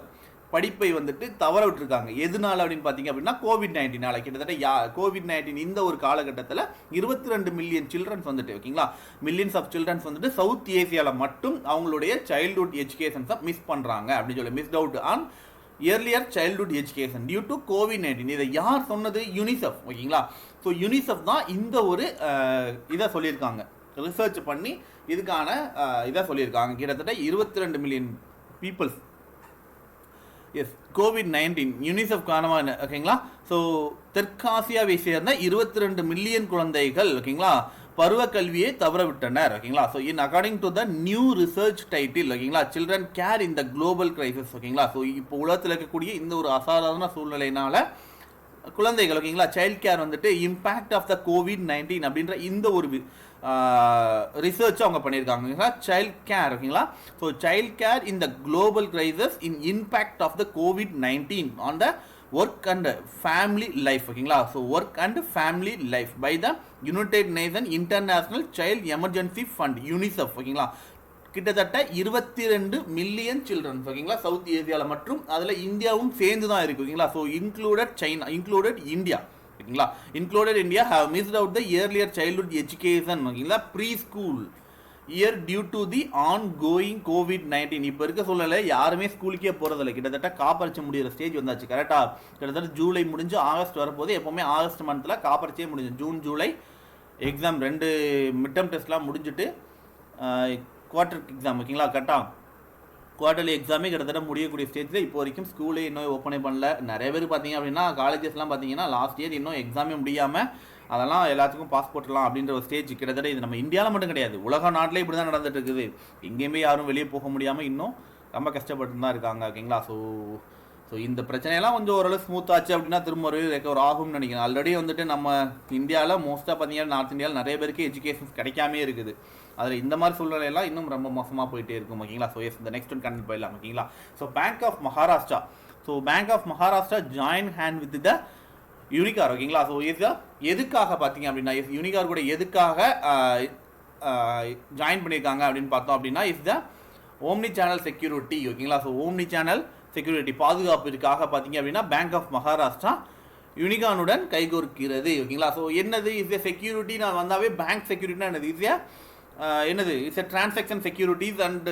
படிப்பை வந்துட்டு தவற விட்டுருக்காங்க. எதனால அப்படின்னு பார்த்தீங்க அப்படின்னா COVID-19. கிட்டத்தட்ட COVID-19 இந்த ஒரு காலகட்டத்தில் 22 மில்லியன் சில்ட்ரன்ஸ் வந்துட்டு, ஓகேங்களா, மில்லியன்ஸ் ஆஃப் சில்ட்ரன்ஸ் வந்துட்டு சவுத் ஏசியாவில் மட்டும் அவங்களுடைய சைல்ட்ஹுட் எஜுகேஷன்ஸை மிஸ் பண்ணுறாங்க அப்படின்னு சொல்லி missed out on earlier childhood education due to COVID-19. இதை யார் சொன்னது? யூனிசெஃப். ஓகேங்களா, ஸோ யூனிசெஃப் தான் இந்த ஒரு இதை சொல்லியிருக்காங்க, ரிசர்ச் பண்ணி இதுக்கான இதை சொல்லியிருக்காங்க. கிட்டத்தட்ட 22 million peoples S COVID-19 UNICEF காரணமாக. ஓகேங்களா, ஸோ தெற்காசியாவை சேர்ந்த 22 மில்லியன் குழந்தைகள் ஓகேங்களா பருவ கல்வியை தவற விட்டனர். ஓகேங்களா, so in according to the new research title ஓகேங்களா children care in the global crisis. ஓகேங்களா, ஸோ இப்போ உலகத்தில் இருக்கக்கூடிய இந்த ஒரு அசாதாரண சூழ்நிலையினால குழந்தைகள் ஓகேங்களா சைல்ட் கேர் வந்துட்டு இம்பேக்ட் ஆஃப் த COVID-19 அப்படின்ற இந்த ஒரு ரிசர்ச் அவங்க பண்ணியிருக்காங்க. சைல்ட் கேர் ஓகேங்களா, so child care in the global crisis in impact of the COVID-19 on the work and family life ஓகேங்களா. So work and family life by the united nation international child emergency fund UNICEF ஓகேங்களா. கிட்டத்தட்ட 22 million childrens ஓகேங்களா south ஏசியாவில், மற்றும் அதில் இந்தியாவும் சேர்ந்து தான் இருக்குது ஓகேங்களா. ஸோ இன்க்ளூடட் இந்தியா ஓகேங்களா. Included India have missed out the earlier childhood education ஓகேங்களா pre school year due to the ongoing COVID-19. இப்போ இருக்க சூழ்நிலை யாருமே ஸ்கூலுக்கே போகிறதில்ல. கிட்டத்தட்ட காப்பரிச்சு முடிகிற ஸ்டேஜ் வந்தாச்சு கரெக்டாக. கிட்டத்தட்ட ஜூலை முடிஞ்சு ஆகஸ்ட் வரப்போது. எப்போவுமே ஆகஸ்ட் மந்தில் காப்பரிச்சே முடிஞ்சு ஜூன் ஜூலை எக்ஸாம் 2 மிட்டம் டெஸ்ட்லாம் முடிஞ்சுட்டு குவார்டர் எக்ஸாம் ஓகேங்களா கரெக்டாக. குவார்டர்லி எக்ஸாமே கிட்டத்தட்ட முடியக்கூடிய ஸ்டேஜில் இப்போ வரைக்கும் ஸ்கூலே இன்னும் ஓப்பனே பண்ணல. நிறைய பேர் பார்த்தீங்க அப்படின்னா காலேஜஸ்லாம் பார்த்தீங்கன்னா லாஸ்ட் இயர் இன்னும் எக்ஸாமே முடியாமல் அதெல்லாம் எல்லாத்துக்கும் பாஸ் போட்டுடலாம் அப்படின்ற ஒரு ஸ்டேஜ். கிட்டத்தட்ட இது நம்ம இந்தியாவில் மட்டும் கிடையாது, உலக நாட்டிலே இப்படி தான் நடந்துட்டு இருக்குது. எங்கேயுமே யாரும் வெளியே போக முடியாமல் இன்னும் ரொம்ப கஷ்டப்பட்டு தான் இருக்காங்க ஓகேங்களா. ஸோ இந்த பிரச்சனையெல்லாம் கொஞ்சம் ஓரளவு ஸ்மூத் ஆச்சு அப்படின்னா திரும்ப ஒரு ரெக்கவர் ஆகும்னு நினைக்கிறேன். ஆல்ரெடி வந்துட்டு நம்ம இந்தியாவில் மோஸ்ட்டாக பார்த்தீங்கன்னா நார்த் இந்தியாவில் நிறைய பேருக்கு எஜுகேஷன்ஸ் கிடைக்காமே இருக்குது. அதில் இந்த மாதிரி சூழ்நிலையெல்லாம் இன்னும் ரொம்ப மோசமாக போயிட்டே இருக்கும் ஓகேங்களா. ஸோ எஸ் இந்த நெக்ஸ்ட் ஒன் கண்டிப்பாக போயிடலாம் ஓகேங்களா. So bank of Maharashtra join hand with the யூனிகார் ஓகேங்களா. ஸோ எதுக்காக பார்த்தீங்க அப்படின்னா யூனிகார் கூட எதுக்காக ஜாயின் பண்ணியிருக்காங்க அப்படின்னு பார்த்தோம் அப்படின்னா த ஓம்னி சேனல் செக்யூரிட்டி ஓகேங்களா. ஸோ ஓம்னி சேனல் செக்யூரிட்டி பாதுகாப்பிற்காக பார்த்தீங்க அப்படின்னா பேங்க் ஆஃப் மகாராஷ்டிரா யூனிகானுடன் கைகோர்க்கிறது ஓகேங்களா. ஸோ என்னது செக்யூரிட்டி நான் வந்தாவே பேங்க் செக்யூரிட்டினா என்னது இட்ஸ் டிரான்சாக்ஷன் செக்யூரிட்டிஸ் அண்ட்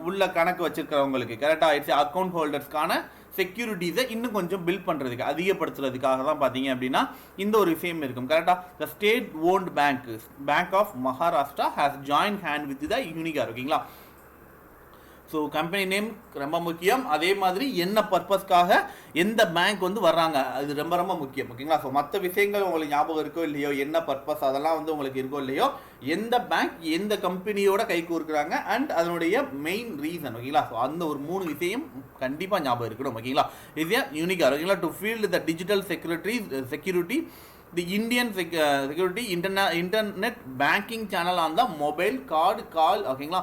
உள்ள கணக்கு வச்சிருக்கிறவங்களுக்கு கரெக்டாக இட்ஸ் அக்கௌண்ட் ஹோல்டர்ஸ்க்கான செக்யூரிட்டிஸை இன்னும் கொஞ்சம் பில்ட் பண்ணுறதுக்கு அதிகப்படுத்துறதுக்காக தான் பார்த்தீங்க அப்படின்னா இந்த ஒரு விஷயம் இருக்கும் கரெக்டாக. The state owned bank of Maharashtra has join hand with the யூனிகார் ஓகேங்களா. ஸோ கம்பெனி நேம் ரொம்ப முக்கியம். அதே மாதிரி என்ன பர்பஸ்க்காக எந்த பேங்க் வந்து வர்றாங்க அது ரொம்ப ரொம்ப முக்கியம் ஓகேங்களா. ஸோ மற்ற விஷயங்கள் உங்களுக்கு ஞாபகம் இருக்கோ இல்லையோ, என்ன பர்பஸ் அதெல்லாம் வந்து உங்களுக்கு இருக்கோ இல்லையோ, எந்த பேங்க் எந்த கம்பெனியோட கை கோர்க்குறாங்க அண்ட் அதனுடைய மெயின் ரீசன் ஓகேங்களா. ஸோ அந்த ஒரு 3 விஷயம் கண்டிப்பாக ஞாபகம் இருக்கணும் ஓகேங்களா. இது யூனிகார் ஓகேங்களா. To field the digital security the Indian security internet banking channel on the mobile card call ஓகேங்களா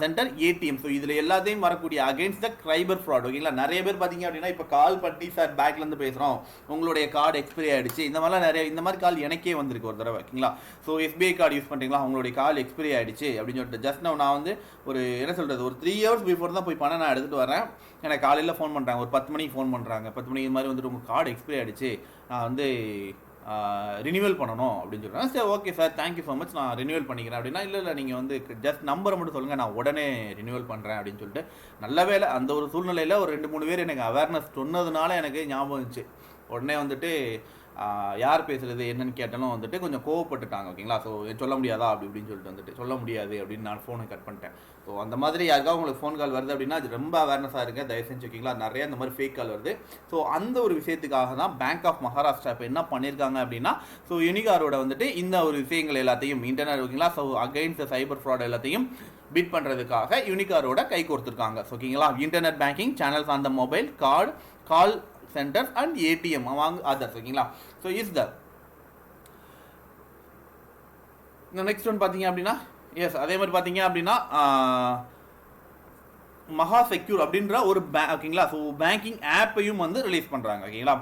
சென்டர் ATM. ஸோ இதில் எல்லாத்தையும் வரக்கூடிய அகேன்ஸ்ட் த சைபர் ஃப்ராட் ஓகேங்களா. நிறைய பேர் பார்த்தீங்க அப்படின்னா இப்போ கால் பண்ணி சார் பேங்க்லேருந்து பேசுகிறோம், உங்களுடைய கார்டு எக்ஸ்பைரி ஆகிடுச்சு, இந்த மாதிரிலாம் இந்த மாதிரி கால் எனக்கே வந்திருக்கு ஒரு தடவை ஓகேங்களா. ஸோ SBI கார்டு யூஸ் பண்ணுறீங்களா, உங்களுடைய கால் எக்ஸ்பைரி ஆகிடுச்சு அப்படின்னு சொல்லிட்டு ஜஸ்ட் நான் வந்து ஒரு என்ன சொல்கிறது ஒரு 3 hours பிஃபோர் தான் போய் பணம் நான் எடுத்துகிட்டு வரேன். எனக்கு காலையில் ஃபோன் பண்ணுறாங்க, ஒரு 10 மணிக்கு ஃபோன் பண்ணுறாங்க. 10 மணிக்கு இது மாதிரி வந்துட்டு உங்கள் கார்டு எக்ஸ்பைரி ஆகிடுச்சு, நான் வந்து ரினியூவல் பண்ணணும் அப்படின்னு சொல்கிறேன். சரி okay sir thank you so much, நான் ரினியூவல் பண்ணிக்கிறேன் அப்படின்னா இல்லை நீங்கள் வந்து ஜஸ்ட் நம்பரை மட்டும் சொல்லுங்கள், நான் உடனே ரினியூவல் பண்ணுறேன் அப்படின்னு சொல்லிட்டு. நல்ல வேலை அந்த ஒரு சூழ்நிலையில் ஒரு 2-3 பேர் எனக்கு அவேர்னஸ் சொன்னதுனால எனக்கு ஞாபகம் இருந்துச்சு. உடனே வந்துட்டு யார் பேசுகிறது என்னன்னு கேட்டாலும் வந்துட்டு கொஞ்சம் கோவப்பட்டுட்டாங்க ஓகேங்களா. ஸோ சொல்ல முடியாதா அப்படின்னு சொல்லிட்டு வந்துட்டு சொல்ல முடியாது அப்படின்னு நான் ஃபோனை கட் பண்ணிட்டேன். ஸோ அந்த மாதிரி யாருக்காவது உங்களுக்கு ஃபோன் கால் வருது அப்படின்னா அது ரொம்ப அவேர்னஸாக இருங்க தயவு செஞ்சு ஓகேங்களா. நிறைய இந்த மாதிரி ஃபேக் கால் வருது. ஸோ அந்த ஒரு விஷயத்துக்காக தான் பேங்க் ஆஃப் மகாராஷ்டிரா இப்போ என்ன பண்ணியிருக்காங்க அப்படின்னா ஸோ யூனிகாரோட வந்துட்டு இந்த ஒரு விஷயங்கள் எல்லாத்தையும் இன்டர்நெட் ஓகேங்களா. ஸோ அகைன்ஸ்ட் சைபர் ஃப்ராட் எல்லாத்தையும் பீட் பண்ணுறதுக்காக யூனிகாரோட கை கொடுத்துருக்காங்க ஓகேங்களா. Internet banking channels on the mobile call centers and ATM among others ஓகேங்களா. So is the next one பார்த்தீங்க அப்படின்னா எஸ் அதே மாதிரி பார்த்தீங்க அப்படின்னா மகா செக்யூர் அப்படின்ற ஒரு ஓகேங்களா. ஸோ பேங்கிங் ஆப்பையும் வந்து ரிலீஸ் பண்ணுறாங்க ஓகேங்களா.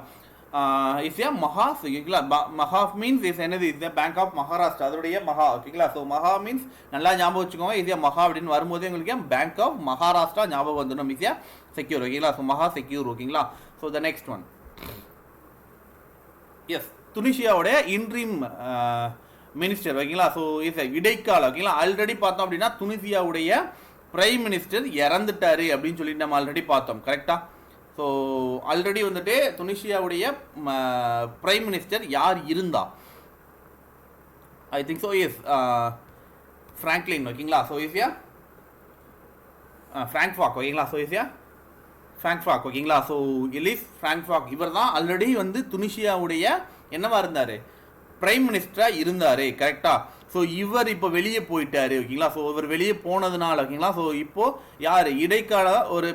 இஸ் ஏ மகா ஓகேங்களா. மகா மீன்ஸ் இஸ் என்னது இஸ் பேங்க் ஆஃப் மகாராஷ்டிரா அதோடைய மகா ஓகேங்களா. ஸோ மகா மீன்ஸ் நல்லா ஞாபகம் வச்சுக்கோங்க. இஸ் ஏ மகா அப்படின்னு வரும்போது உங்களுக்கு பேங்க் ஆஃப் மகாராஷ்டிரா ஞாபகம் வந்துடும். இஸ் ஏ செக்யூர் ஓகேங்களா. ஸோ மகா செக்யூர் ஓகேங்களா. So the next one yes துனிஷியாவுடைய இன்ட்ரீம் மினிஸ்டர் ஓகேங்களா. ஸோ இஸ் இடைக்கால ஓகேங்களா. ஆல்ரெடி பார்த்தோம் அப்படின்னா துனிசியாவுடைய பிரைம் மினிஸ்டர் இறந்துட்டாரு அப்படின்னு சொல்லிட்டு நம்ம ஆல்ரெடி பார்த்தோம் கரெக்டா. ஸோ ஆல்ரெடி வந்துட்டு துனிஷியாவுடைய பிரைம் மினிஸ்டர் யார் இருந்தா I think so yes Franklin ஓகேங்களா. ஸோ இஸ்யா ஃப்ராங்க்ஃபாக் ஓகேங்களா. ஸோ இஸ்யா ஃப்ராங்க்ஃபாக் ஓகேங்களா. ஸோ எலிஸ் ஃப்ராங்க்ஃபாக் இவர் தான் ஆல்ரெடி வந்து துனிஷியாவுடைய என்னவா இருந்தார் பிரைம் மினிஸ்டராக இருந்தார் கரெக்டாக. ஸோ இவர் இப்போ வெளியே போயிட்டாரு ஓகேங்களா. ஸோ இவர் வெளியே போனதுனால ஓகேங்களா. ஸோ இப்போது யார் இடைக்கால ஒரு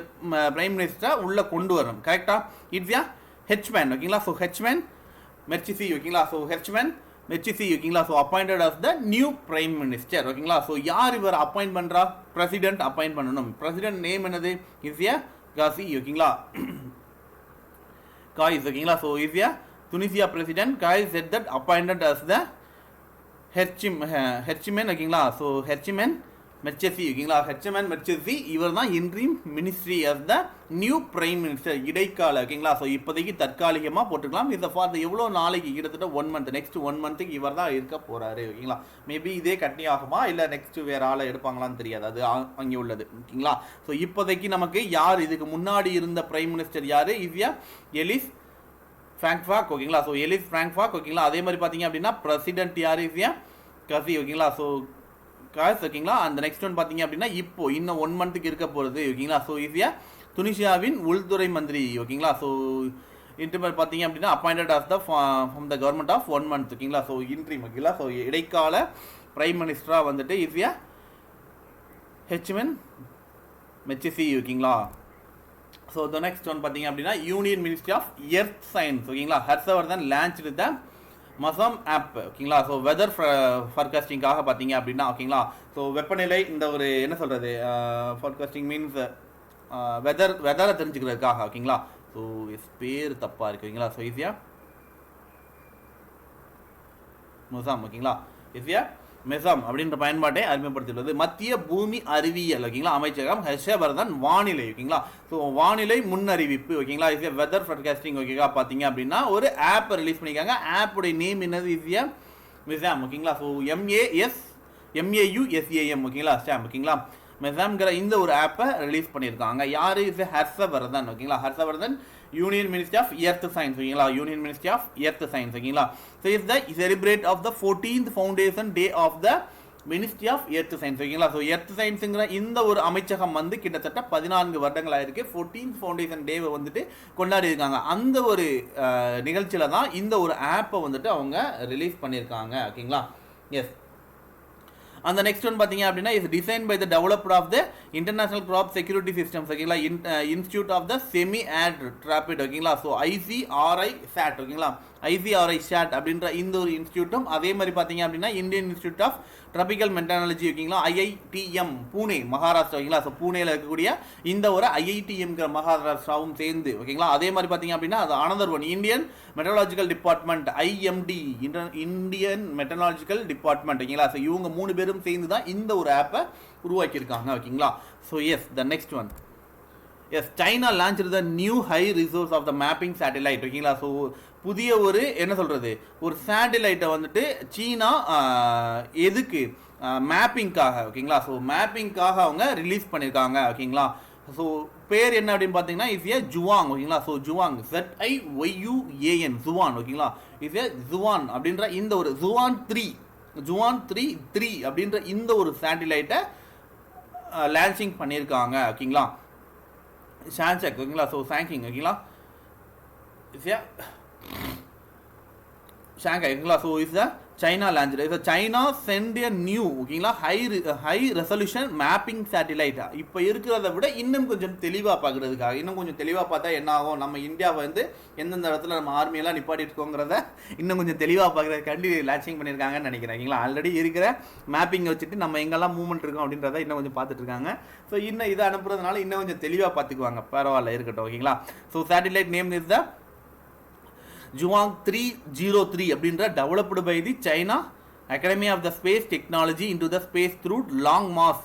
பிரைம் மினிஸ்டராக உள்ளே கொண்டு வரணும் கரெக்டாக. இட்ஸ் யா ஹெச்மேன் ஓகேங்களா. ஸோ ஹெச்மேன் மெர்சிசி ஓகேங்களா. ஸோ ஹெச்மேன் மெர்சிசி ஓகேங்களா. So appointed of the new prime minister ஓகேங்களா. ஸோ யார் இவர் அப்பாயிண்ட் பண்ணுறா, பிரசிடென்ட் அப்பாயிண்ட் பண்ணணும். பிரசிடென்ட் நேம் என்னது இஸ் யா காசி ஓகேங்களா. காய்ஸ் ஓகேங்களா. So is Tunisia president Kais said that appointed as the Hichem ஓகேங்களா. ஸோ ஹெர்ச்சிமென் மெர்ச்சசி ஓகேங்களா. ஹெர்ச்சிமென் மெர்ச்சசி இவர் தான் interim ministry of the new prime minister, இடைக்கால ஓகேங்களா. ஸோ இப்போதைக்கு தற்காலிகமாக போட்டுக்கலாம். இதை ஃபார் எவ்வளோ நாளைக்கு, கிட்டத்தட்ட 1 மந்த், நெக்ஸ்ட் 1 மந்த்துக்கு இவர் தான் இருக்க போகிறாரு ஓகேங்களா. மேபி இதே கண்டினியூ ஆகுமா இல்லை நெக்ஸ்ட் வேறு ஆளை எடுப்பாங்களான்னு தெரியாது, அது அங்கே உள்ளது ஓகேங்களா. ஸோ இப்போதைக்கு நமக்கு யார் இதுக்கு முன்னாடி இருந்த பிரைம் மினிஸ்டர் யார், இவ்யா எலிஸ் ஃப்ராங்க்ஃபாக் ஓகேங்களா. ஸோ எலிஸ் ஃப்ராங்க்ஃபாக் ஓகேங்களா. அதே மாதிரி பார்த்தீங்க அப்படின்னா பிரசிடென்ட் யார், இவ்யா கசி ஓகேங்களா. ஸோ காஸ் ஓகேங்களா. அந்த நெக்ஸ்ட் ஒன் பார்த்தீங்க அப்படின்னா இப்போ இன்னும் 1 மந்த்துக்கு இருக்க போகிறது ஓகேங்களா. ஸோ இவ்யா துனிசியாவின் உள்துறை மந்திரி ஓகேங்களா. ஸோ இன்டர்மல் பார்த்தீங்க அப்படின்னா appointed of the from the government of 1 month ஓகேங்களா. ஸோ இன்ட்ரீம் ஓகேங்களா. ஸோ இடைக்கால பிரைம் மினிஸ்டராக வந்துட்டு இவ்யா ஹெச்மென் மெச்சிசி ஓகேங்களா. ஸோ த நெக்ஸ்ட் ஒன் பார்த்தீங்க அப்படின்னா union ministry of earth science ஓகேங்களா. Harsh Vardhan launched the Mausam app ஓகேங்களா. ஸோ வெதர் ஃபர்காஸ்டிங்காக பார்த்தீங்க அப்படின்னா ஓகேங்களா. ஸோ வெப்பநிலை இந்த ஒரு என்ன சொல்கிறது ஃபர்காஸ்டிங் மீன்ஸ் வெதரை தெரிஞ்சுக்கிறதுக்காக ஓகேங்களா. ஸோ பேர் தப்பாக இருக்கு ஓகேங்களா. ஸோ ஈஸியாக மசாம் ஓகேங்களா. ஈஸியாக மெசாம் அப்படின்ற பயன்பாட்டை அறிமுகப்படுத்தியுள்ளது மத்திய பூமி அறிவியல் ஓகேங்களா அமைச்சகம். ஹர்ஷவர்தன் வானிலை ஓகேங்களா. ஸோ வானிலை முன்னறிவிப்பு ஓகேங்களா. இஸ் வெதர் ஃபர்காஸ்டிங் ஓகேங்களா. பார்த்தீங்க அப்படின்னா ஒரு ஆப் ரிலீஸ் பண்ணியிருக்காங்க. ஆப்புடைய நேம் என்னது, இஸ் மெசாம் ஓகேங்களா. ஸோ MAUSAM ஓகேங்களா ஸ்டாம் ஓகேங்களா. மெசாம்ங்கிற இந்த ஒரு ஆப்பை ரிலீஸ் பண்ணியிருக்காங்க. யார், இஸ் ஹர்ஷவர்தன் ஓகேங்களா. Harshvardhan union ministry of earth science ஓகேங்களா. Union ministry of earth science ஓகேங்களா. So is the celebrate of the 14th foundation day of the ministry of earth science ஓகேங்களா. ஸோ எர்த் சயின்ஸுங்கிற இந்த ஒரு அமைச்சகம் வந்து கிட்டத்தட்ட 14 வருடங்கள் ஆயிருக்கு. 14th ஃபவுண்டேஷன் டேவை வந்துட்டு கொண்டாடி இருக்காங்க. அந்த ஒரு நிகழ்ச்சியில் தான் இந்த ஒரு ஆப்பை வந்துட்டு அவங்க ரிலீஸ் பண்ணியிருக்காங்க ஓகேங்களா. எஸ். அந்த நெக்ஸ்ட் ஒன் பார்த்தீங்க அப்படின்னா is design by the developer of the international crop security systems ஓகேங்களா. Institute of the semi arid tropics ஓகேங்களா. ஸோ ICRI SAT ஓகேங்களா. ICRI SAT அப்படின்ற இந்த ஒரு இன்ஸ்டியூட்டும் அதே மாதிரி பார்த்தீங்க அப்படின்னா இந்தியன் இன்ஸ்டியூட் ஆஃப் ட்ராபிக்கல் மெட்டனாலஜி ஓகேங்களா. IITM பூனே மகாராஷ்டிரா ஓகேங்களா. ஸோ பூனேல இருக்கக்கூடிய இந்த ஒரு IITMங்கிற மகாராஷ்டிராவும் சேர்ந்து ஓகேங்களா. அதே மாதிரி பார்த்தீங்க அப்படின்னா அது another one Indian meteorological department IMD Indian meteorological department ஓகேங்களா. ஸோ இவங்க 3 பேரும் சேர்ந்து தான் இந்த ஒரு ஆப்பை உருவாக்கியிருக்காங்க ஓகேங்களா. So yes the next one yes China launch the new high resource of the mapping satellite ஓகேங்களா. ஸோ புதிய ஒரு என்ன சொல்கிறது ஒரு சேட்டலைட்டை வந்துட்டு சீனா எதுக்கு மேப்பிங்காக ஓகேங்களா. ஸோ மேப்பிங்காக அவங்க ரிலீஸ் பண்ணியிருக்காங்க ஓகேங்களா. ஸோ பேர் என்ன அப்படின்னு பார்த்தீங்கன்னா இஸ் ஏ ஜுவாங் ஓகேங்களா. ஸோ ஜுவாங் ZIYUAN ஜுவான் ஓகேங்களா. இஸ் ஏ ஜுவான் அப்படின்ற இந்த ஒரு ஜுவான் 3 அப்படின்ற இந்த ஒரு சேட்டலைட்டை லான்ச்சிங் பண்ணியிருக்காங்க ஓகேங்களா. சான்செக் ஓகேங்களா. ஸோ சாங்கிங் ஓகேங்களா. ஷாங்காய் ஓகேங்களா. So is the China launch is China sent a new ஓகேங்களா ஹை ரெசல்யூஷன் மேப்பிங் சேட்டிலைட். இப்போ இருக்கிறத விட இன்னும் கொஞ்சம் தெளிவாக பார்க்குறதுக்காக இன்னும் கொஞ்சம் தெளிவாக பார்த்தா என்ன ஆகும், நம்ம இந்தியாவை வந்து எந்தெந்த இடத்துல நம்ம ஆர்மியெல்லாம் நிப்பாட்டிட்டு இருக்கோங்கிறத இன்னும் கொஞ்சம் தெளிவாக பார்க்குறதுக்காண்டி லான்ச்சிங் பண்ணியிருக்காங்கன்னு நினைக்கிறேன் ஓகேங்களா. ஆல்ரெடி இருக்கிற மேப்பிங்கை வச்சுட்டு நம்ம எங்கெல்லாம் மூவ்மெண்ட் இருக்கோம் அப்படின்றத இன்னும் கொஞ்சம் பார்த்துட்டு இருக்காங்க. ஸோ இன்னும் இதை அனுப்புறதுனால இன்னும் கொஞ்சம் தெளிவாக பார்த்துக்குவாங்க. பரவாயில்ல இருக்கட்டும் ஓகேங்களா. So satellite name is the ஜுவாங் 303 அப்படின்ற developed by the China Academy of the space technology into the space through Long March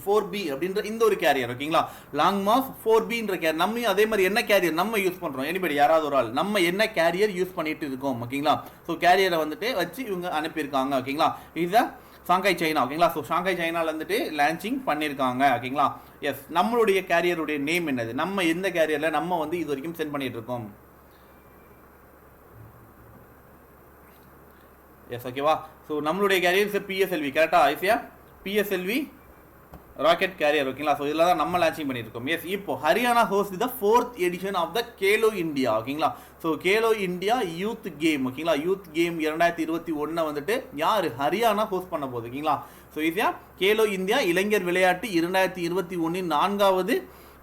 4B அப்படின்ற இந்த ஒரு கேரியர் ஓகேங்களா. லாங் மாஸ் 4Bன்ற கேரியர் நம்ம அதே மாதிரி என்ன கேரியர் நம்ம யூஸ் பண்ணுறோம், எனிபடி யாராவது ஒரு ஆள் நம்ம என்ன கேரியர் யூஸ் பண்ணிட்டு இருக்கோம் ஓகேங்களா. ஸோ கேரியரை வந்துட்டு வச்சு இவங்க அனுப்பியிருக்காங்க ஓகேங்களா. இதுதான் ஷாங்காய் சைனா ஓகேங்களா. ஸோ ஷாங்காய் சைனால வந்துட்டு லான்ச்சிங் பண்ணியிருக்காங்க ஓகேங்களா. எஸ் நம்மளுடைய கேரியருடைய நேம் என்னது, நம்ம எந்த கேரியரில் நம்ம வந்து இது வரைக்கும் சென்ட் பண்ணிட்டு இருக்கோம். எஸ் ஓகேவா. ஸோ நம்மளுடைய கேரியர் PSLV கரெக்டாக ஐசியா PSLV ராக்கெட் கேரியர் ஓகேங்களா. ஸோ இதில் தான் நம்ம லான்ச்சிங் பண்ணியிருக்கோம். எஸ் இப்போ Haryana host the 4th edition of the Khelo India ஓகேங்களா. So Khelo India youth game ஓகேங்களா. யூத் கேம் 2021 வந்துட்டு யார் ஹரியானா ஹோஸ்ட் பண்ண போகுது ஓகேங்களா. ஸோ ஈஸியாக கேலோ இந்தியா இளைஞர் விளையாட்டு 2021 4வது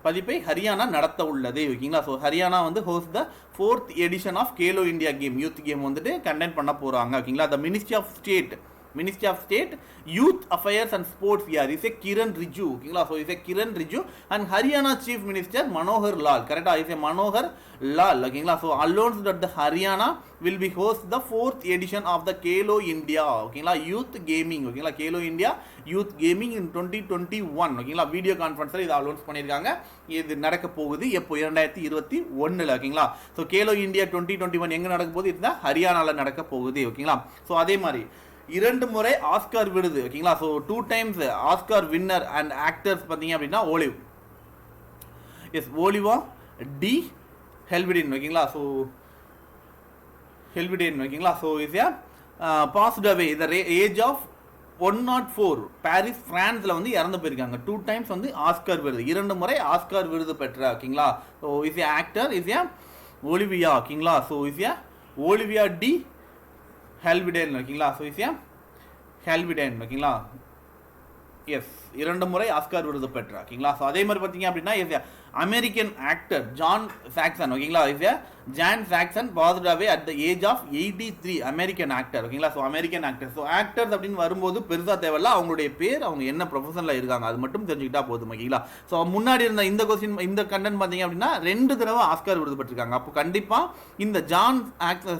பதிப்பை ஹரியானா நடத்த உள்ளது ஓகேங்களா. ஸோ ஹரியானா வந்து host the 4th edition of Khelo India game youth game வந்துட்டு கண்டக்ட் பண்ண போகிறாங்க ஓகேங்களா. The ministry of state ministry of state youth affairs and sports யார் இஸ் ஏ கிரண் ரிஜு ஓகேங்களா. So is a Kiran Rijiju and Haryana chief minister Manohar Lal கரெக்டா இஸ் ஏ மனோகர் லால் ஓகேங்களா. So along that the Haryana will be host the 4th edition of the Kelo India ஓகேங்களா youth gaming ஓகேங்களா Kelo India youth gaming in 2021 ஓகேங்களா. Video கான்ஃபரன்ஸ்ல இதை allowance பண்ணியிருக்காங்க. இது நடக்க போகுது எப்போ 2021 ஓகேங்களா. ஸோ கேலோ இந்தியா 2021 எங்க நடக்க போகுது இதுதான் ஹரியானால நடக்க போகுது ஓகேங்களா. ஸோ அதே மாதிரி 2 முறை ஆஸ்கார் விருது ஓகேங்களா. So 2 times Oscar winner and actors பார்த்தீங்க அப்படின்னா ஓலிவா டி ஹெல்விடின் ஓகேங்களா. ஸோ ஹெல்விடேன் ஓகேங்களா. So is a passed away the age of 104 Paris பிரான்ஸ்ல வந்து இறந்து போயிருக்காங்க. 2 times வந்து ஆஸ்கார் விருது 2 முறை ஆஸ்கார் விருது பெற்ற ஓகேங்களா. So is a actor is a Olivia ஓகேங்களா. So is a Olivia de ஹெல்விடேன் ஓகேங்களா. ஸோ இஸ் ஏ ஹெல்விடேன் ஓகேங்களா. எஸ் 2 முறை ஆஸ்கார் விருது பெற்ற ஓகேங்களா. ஸோ அதே மாதிரி பார்த்தீங்க அப்படின்னா is a American actor John Saxon ஓகேங்களா. Is a John Saxon passed away at the age of 83 American actor ஓகேங்களா. So American actor. So actors அப்படின்னு வரும்போது பெருசாக தேவையில்ல, அவங்களுடைய பேர் அவங்க என்ன ப்ரொஃபஷனில் இருக்காங்க அது மட்டும் தெரிஞ்சுக்கிட்டா போதும் ஓகேங்களா. ஸோ முன்னாடி இருந்த இந்த கொஸ்டின் இந்த கண்டென்ட் பார்த்தீங்க அப்படின்னா 2 தடவை ஆஸ்கார் விருது பெற்றிருக்காங்க. அப்போ கண்டிப்பாக இந்த ஜான்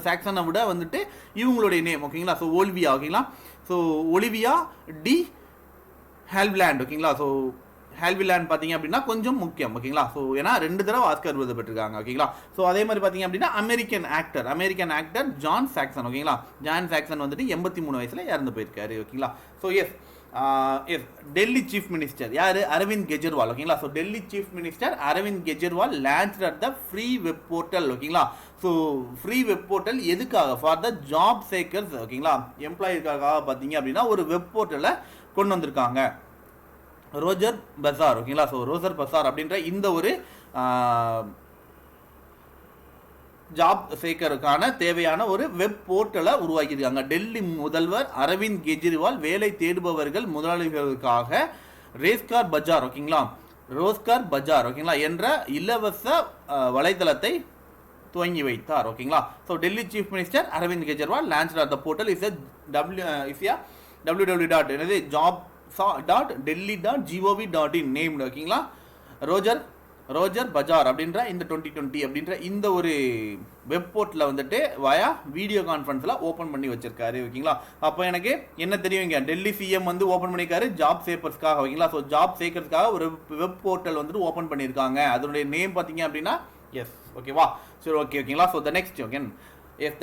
சாக்சனை விட வந்துட்டு இவங்களுடைய நேம் ஓகேங்களா. ஸோ ஒலிவியா ஓகேங்களா. ஸோ ஒலிவியா டி ஹெல்விலாண்ட் ஓகேங்களா. ஸோ ஹெல்விலாண்ட் பார்த்தீங்க அப்படின்னா கொஞ்சம் முக்கியம் ஓகேங்களா. ஸோ ஏன்னா 2 தடவை ஆஸ்கார் விருது பெற்றிருக்காங்க ஓகேங்களா. ஸோ அதே மாதிரி பார்த்தீங்க அப்படின்னா அமெரிக்கன் ஆக்டர் ஜான் சாக்சன் ஓகேங்களா. ஜான் சாக்சன் வந்துட்டு 83 வயசுல இறந்து போயிருக்காரு ஓகேங்களா. So yes Delhi chief minister யாரு அரவிந்த் கெஜ்ரிவால் ஓகேங்களா. So Delhi chief minister Arvind Kejriwal launched at the free web portal ஓகேங்களா. ஸோ ஃப்ரீ வெப் போர்ட்டல் எதுக்காக ஃபார் த ஜாப் சேக்கர்ஸ் ஓகேங்களா. எம்ப்ளாயிக்காக பார்த்தீங்க அப்படின்னா ஒரு வெப் போர்ட்டலை கொண்டு வந்திருக்காங்க ரோஜர் பசார் ஓகேங்களா. ஸோ ரோஜர் பசார் அப்படின்ற இந்த ஒரு ஜாப் சேக்கருக்கான தேவையான ஒரு வெப் போர்ட்டலை உருவாக்கியிருக்காங்க. டெல்லி முதல்வர் அரவிந்த் கெஜ்ரிவால் வேலை தேடுபவர்கள் முதலாளிகளுக்காக ரோஸ்கார் பஜார் ஓகேங்களா என்ற இலவச வலைதளத்தை துவங்கி வைத்தார் ஓகேங்களா. So Delhi chief minister Arvind Kejriwal launched at the portal is www.delhi.gov.in named ஓகேங்களா. ரோஜர் பஜார் அப்படின்ற இந்த 2020 அப்படின்ற இந்த ஒரு வெப் போர்ட்டில் வந்துட்டு வயா வீடியோ கான்ஃபரன்ஸில் ஓப்பன் பண்ணி வச்சிருக்காரு ஓகேங்களா. அப்போ எனக்கு என்ன தெரியுங்க, டெல்லி சிஎம் வந்து ஓப்பன் பண்ணியிருக்காரு ஜாப் சேக்கர்ஸ்க்காக ஓகேங்களா. ஸோ ஜாப் சேக்கர்ஸ்க்காக ஒரு வெப் போர்ட்டல் வந்துட்டு ஓப்பன் பண்ணியிருக்காங்க. அதனுடைய நேம் பார்த்தீங்க அப்படின்னா எஸ் ஓகேவா. சரி ஓகேங்களா. So the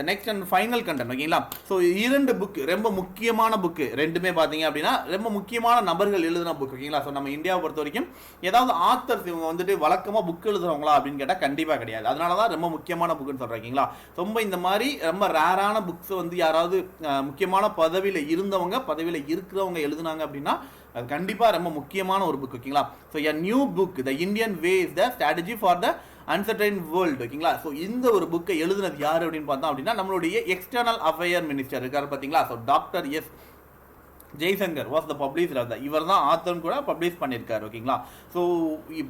next and final content ஓகேங்களா. ஸோ 2 புக் ரொம்ப முக்கியமான புக்கு, ரெண்டுமே பார்த்தீங்க அப்படின்னா ரொம்ப முக்கியமான நபர்கள் எழுதுன புக் ஓகேங்களா. ஸோ நம்ம இந்தியாவை பொறுத்த வரைக்கும் ஏதாவது ஆத்தர்ஸ் இவங்க வந்துட்டு வழக்கமாக புக் எழுதுறவங்களா அப்படின்னு கேட்டால் கண்டிப்பாக கிடையாது. அதனால தான் ரொம்ப முக்கியமான புக்குன்னு சொல்கிறேன் ஓகேங்களா. ரொம்ப இந்த மாதிரி ரொம்ப ரேரான புக்ஸ் வந்து யாராவது முக்கியமான பதவியில் இருக்கிறவங்க எழுதுனாங்க அப்படின்னா அது கண்டிப்பாக ரொம்ப முக்கியமான ஒரு புக் ஓகேங்களா. So a new book the Indian way is the strategy for the uncertain world ஓகேங்களா. ஸோ இந்த ஒரு புக்கை எழுதுனது யார் அப்படின்னு பார்த்தோம் அப்படின்னா நம்மளுடைய எக்ஸ்டர்னல் அஃபேர் மினிஸ்டர் இருக்கார் பார்த்தீங்களா. So doctor S Jaishankar was the publisher. இவர் தான் ஆத்தர் கூட பப்ளிஷ் பண்ணியிருக்காரு ஓகேங்களா. ஸோ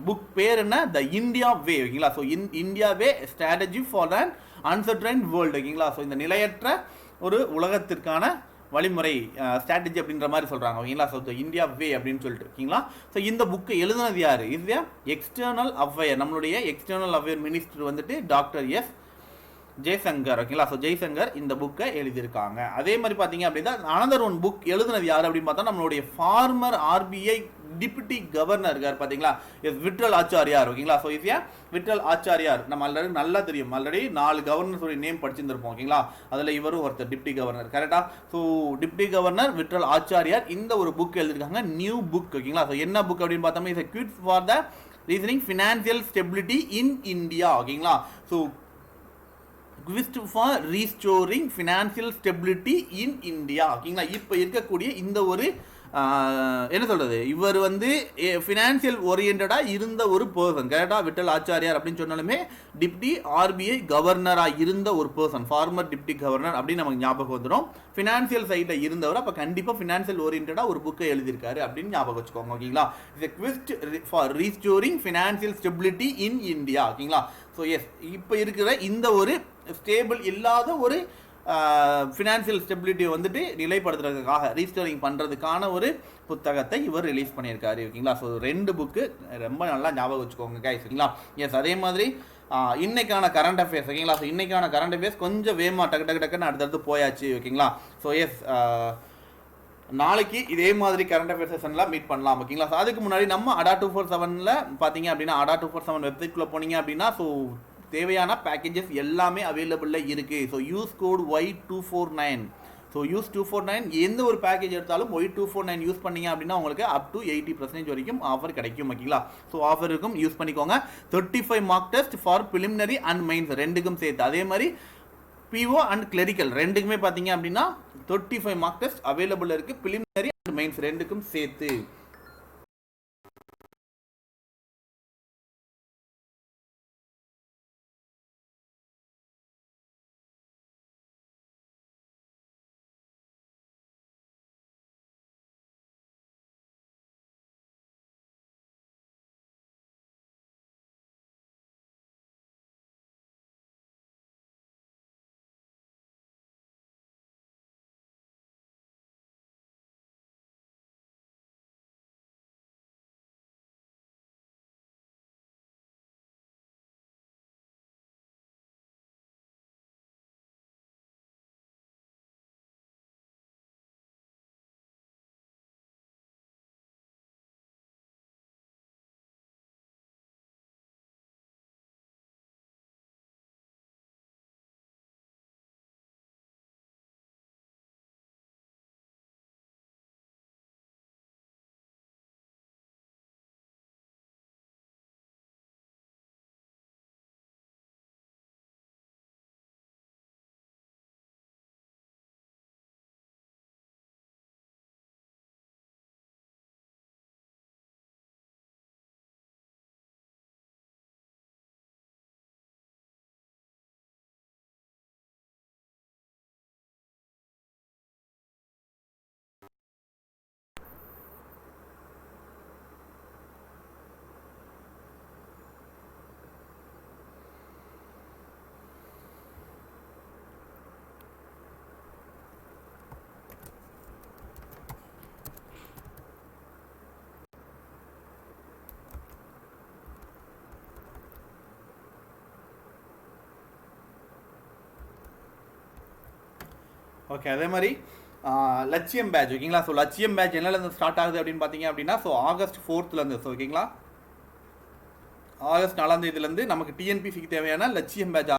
புக் பேர் என்ன, த இந்தியா வே ஓகேங்களா. So India way strategy for an uncertain world ஓகேங்களா. ஸோ இந்த நிலையற்ற ஒரு உலகத்திற்கான வழிமுறை ஸ்ட்ராட்டஜி அப்படின்ற மாதிரி சொல்கிறாங்க ஓகேங்களா. ஸோ இந்தியா வே அப்படின்னு சொல்லிட்டு ஓகேங்களா. ஸோ இந்த புக்கை எழுதுனது யார், இது எக்ஸ்டர்னல் அஃபேர் நம்மளுடைய எக்ஸ்டர்னல் அஃபேர் மினிஸ்டர் வந்துட்டு டாக்டர் எஸ் ஜெய்சங்கர் ஓகேங்களா. ஸோ ஜெய்சங்கர் இந்த புக்கை எழுதியிருக்காங்க. அதே மாதிரி பார்த்தீங்க அப்படின்னா அனதர் ஒன் புக் எழுதுனது யார் அப்படின்னு பார்த்தா நம்மளுடைய ஃபார்மர் ஆர்பிஐ டிப்யூட்டி கவர்னர் இருக்கார் பார்த்தீங்களா, எஸ் விட்டல் ஆச்சாரியார் ஓகேங்களா. ஸோ இது விட்டல் ஆச்சாரியார் நம்ம ஆல்ரெடி நல்லா தெரியும், ஆல்ரெடி 4 கவர்னர்ஸோடைய நேம் படிச்சிருந்திருப்போம் ஓகேங்களா. அதில் இவரும் ஒருத்தர் டிப்டி கவர்னர் கரெக்டா. So deputy governor Vittal Acharya இந்த ஒரு புக் எழுதியிருக்காங்க, நியூ புக் ஓகேங்களா. ஸோ என்ன புக் அப்படின்னு பார்த்தோம்னா is quest for the reasoning financial stability in India ஓகேங்களா. So quest for restoring financial stability in India ஓகேங்களா. இப்போ இருக்கக்கூடிய இந்த ஒரு என்ன சொல்கிறது, இவர் வந்து ஃபினான்சியல் ஓரியன்டாக இருந்த ஒரு பர்சன் கரெக்டாக. விட்டல் ஆச்சாரியார் அப்படின்னு சொன்னாலுமே டிப்டி ஆர்பிஐ கவர்னராக இருந்த ஒரு பர்சன், ஃபார்மர் டிப்டி கவர்னர் அப்படின்னு நமக்கு ஞாபகம் வந்துடும். ஃபினான்சியல் சைடில் இருந்தவர், அப்போ கண்டிப்பாக ஃபினான்சியல் ஓரியன்டாக ஒரு புக்கை எழுதியிருக்காரு அப்படின்னு ஞாபகம் வச்சுக்கோங்க ஓகேங்களா. It's a quest for restoring financial stability in India ஓகேங்களா. ஸோ எஸ் இப்போ இருக்கிற இந்த ஒரு ஸ்டேபிள் இல்லாத ஒரு ஃபினான்சியல் ஸ்டெபிலிட்டி வந்துட்டு நிலைப்படுத்துறதுக்காக ரீஸ்டோரிங் பண்ணுறதுக்கான ஒரு புத்தகத்தை இவர் ரிலீஸ் பண்ணியிருக்காரு ஓகேங்களா. ஸோ 2 புக்கு ரொம்ப நல்லா ஞாபகம் வச்சுக்கோங்க கைஸ் சரிங்களா. எஸ் அதே மாதிரி இன்னைக்கான கரண்ட் அஃபேர்ஸ் ஓகேங்களா. ஸோ இன்னைக்கான கரண்ட் அஃபேர்ஸ் கொஞ்சம் வேகமாக டக்குன்னு அடுத்தடுத்து போயாச்சு ஓகேங்களா. ஸோ எஸ் நாளைக்கு இதே மாதிரி கரண்ட் அஃபேர்ஸ் செஷன்லாம் மீட் பண்ணலாம் ஓகேங்களா. ஸோ அதுக்கு முன்னாடி நம்ம அடா 247 பார்த்தீங்க அப்படின்னா அடா 247 வெப்சைட்குள்ளே போனீங்க அப்படின்னா ஸோ தேவையான பேக்கேஜஸ் எல்லாமே அவைலபிளில் இருக்குது. So use code Y249. So use 249 எந்த ஒரு பேக்கேஜ் எடுத்தாலும் Y249 யூஸ் பண்ணீங்க அப்படின்னா உங்களுக்கு அப் டு 80% வரைக்கும் ஆஃபர் கிடைக்கும் ஓகேங்களா. ஸோ ஆஃபர் இருக்கும், யூஸ் பண்ணிக்கோங்க. 35 mark test for preliminary and mains ரெண்டுக்கும் சேர்த்து, அதே மாதிரி பிஓ அண்ட் கிளரிக்கல் ரெண்டுக்குமே பார்த்தீங்க அப்படின்னா 35 மார்க் டெஸ்ட் அவைலபிள் இருக்குது, பிலிமினரி அண்ட் மெயின்ஸ் ரெண்டுக்கும் சேர்த்து. ஓகே அதே மாதிரி லட்சியம் பேட்ச் ஓகேங்களா. ஸோ லட்சியம் பேட்ச் என்னலேருந்து ஸ்டார்ட் ஆகுது அப்படின்னு பார்த்தீங்க அப்படின்னா ஸோ ஆகஸ்ட் 4th ஸோ ஓகேங்களா. ஆகஸ்ட் 4 நமக்கு டிஎன்பிசிக்கு தேவையான லட்சியம் பேட்ச்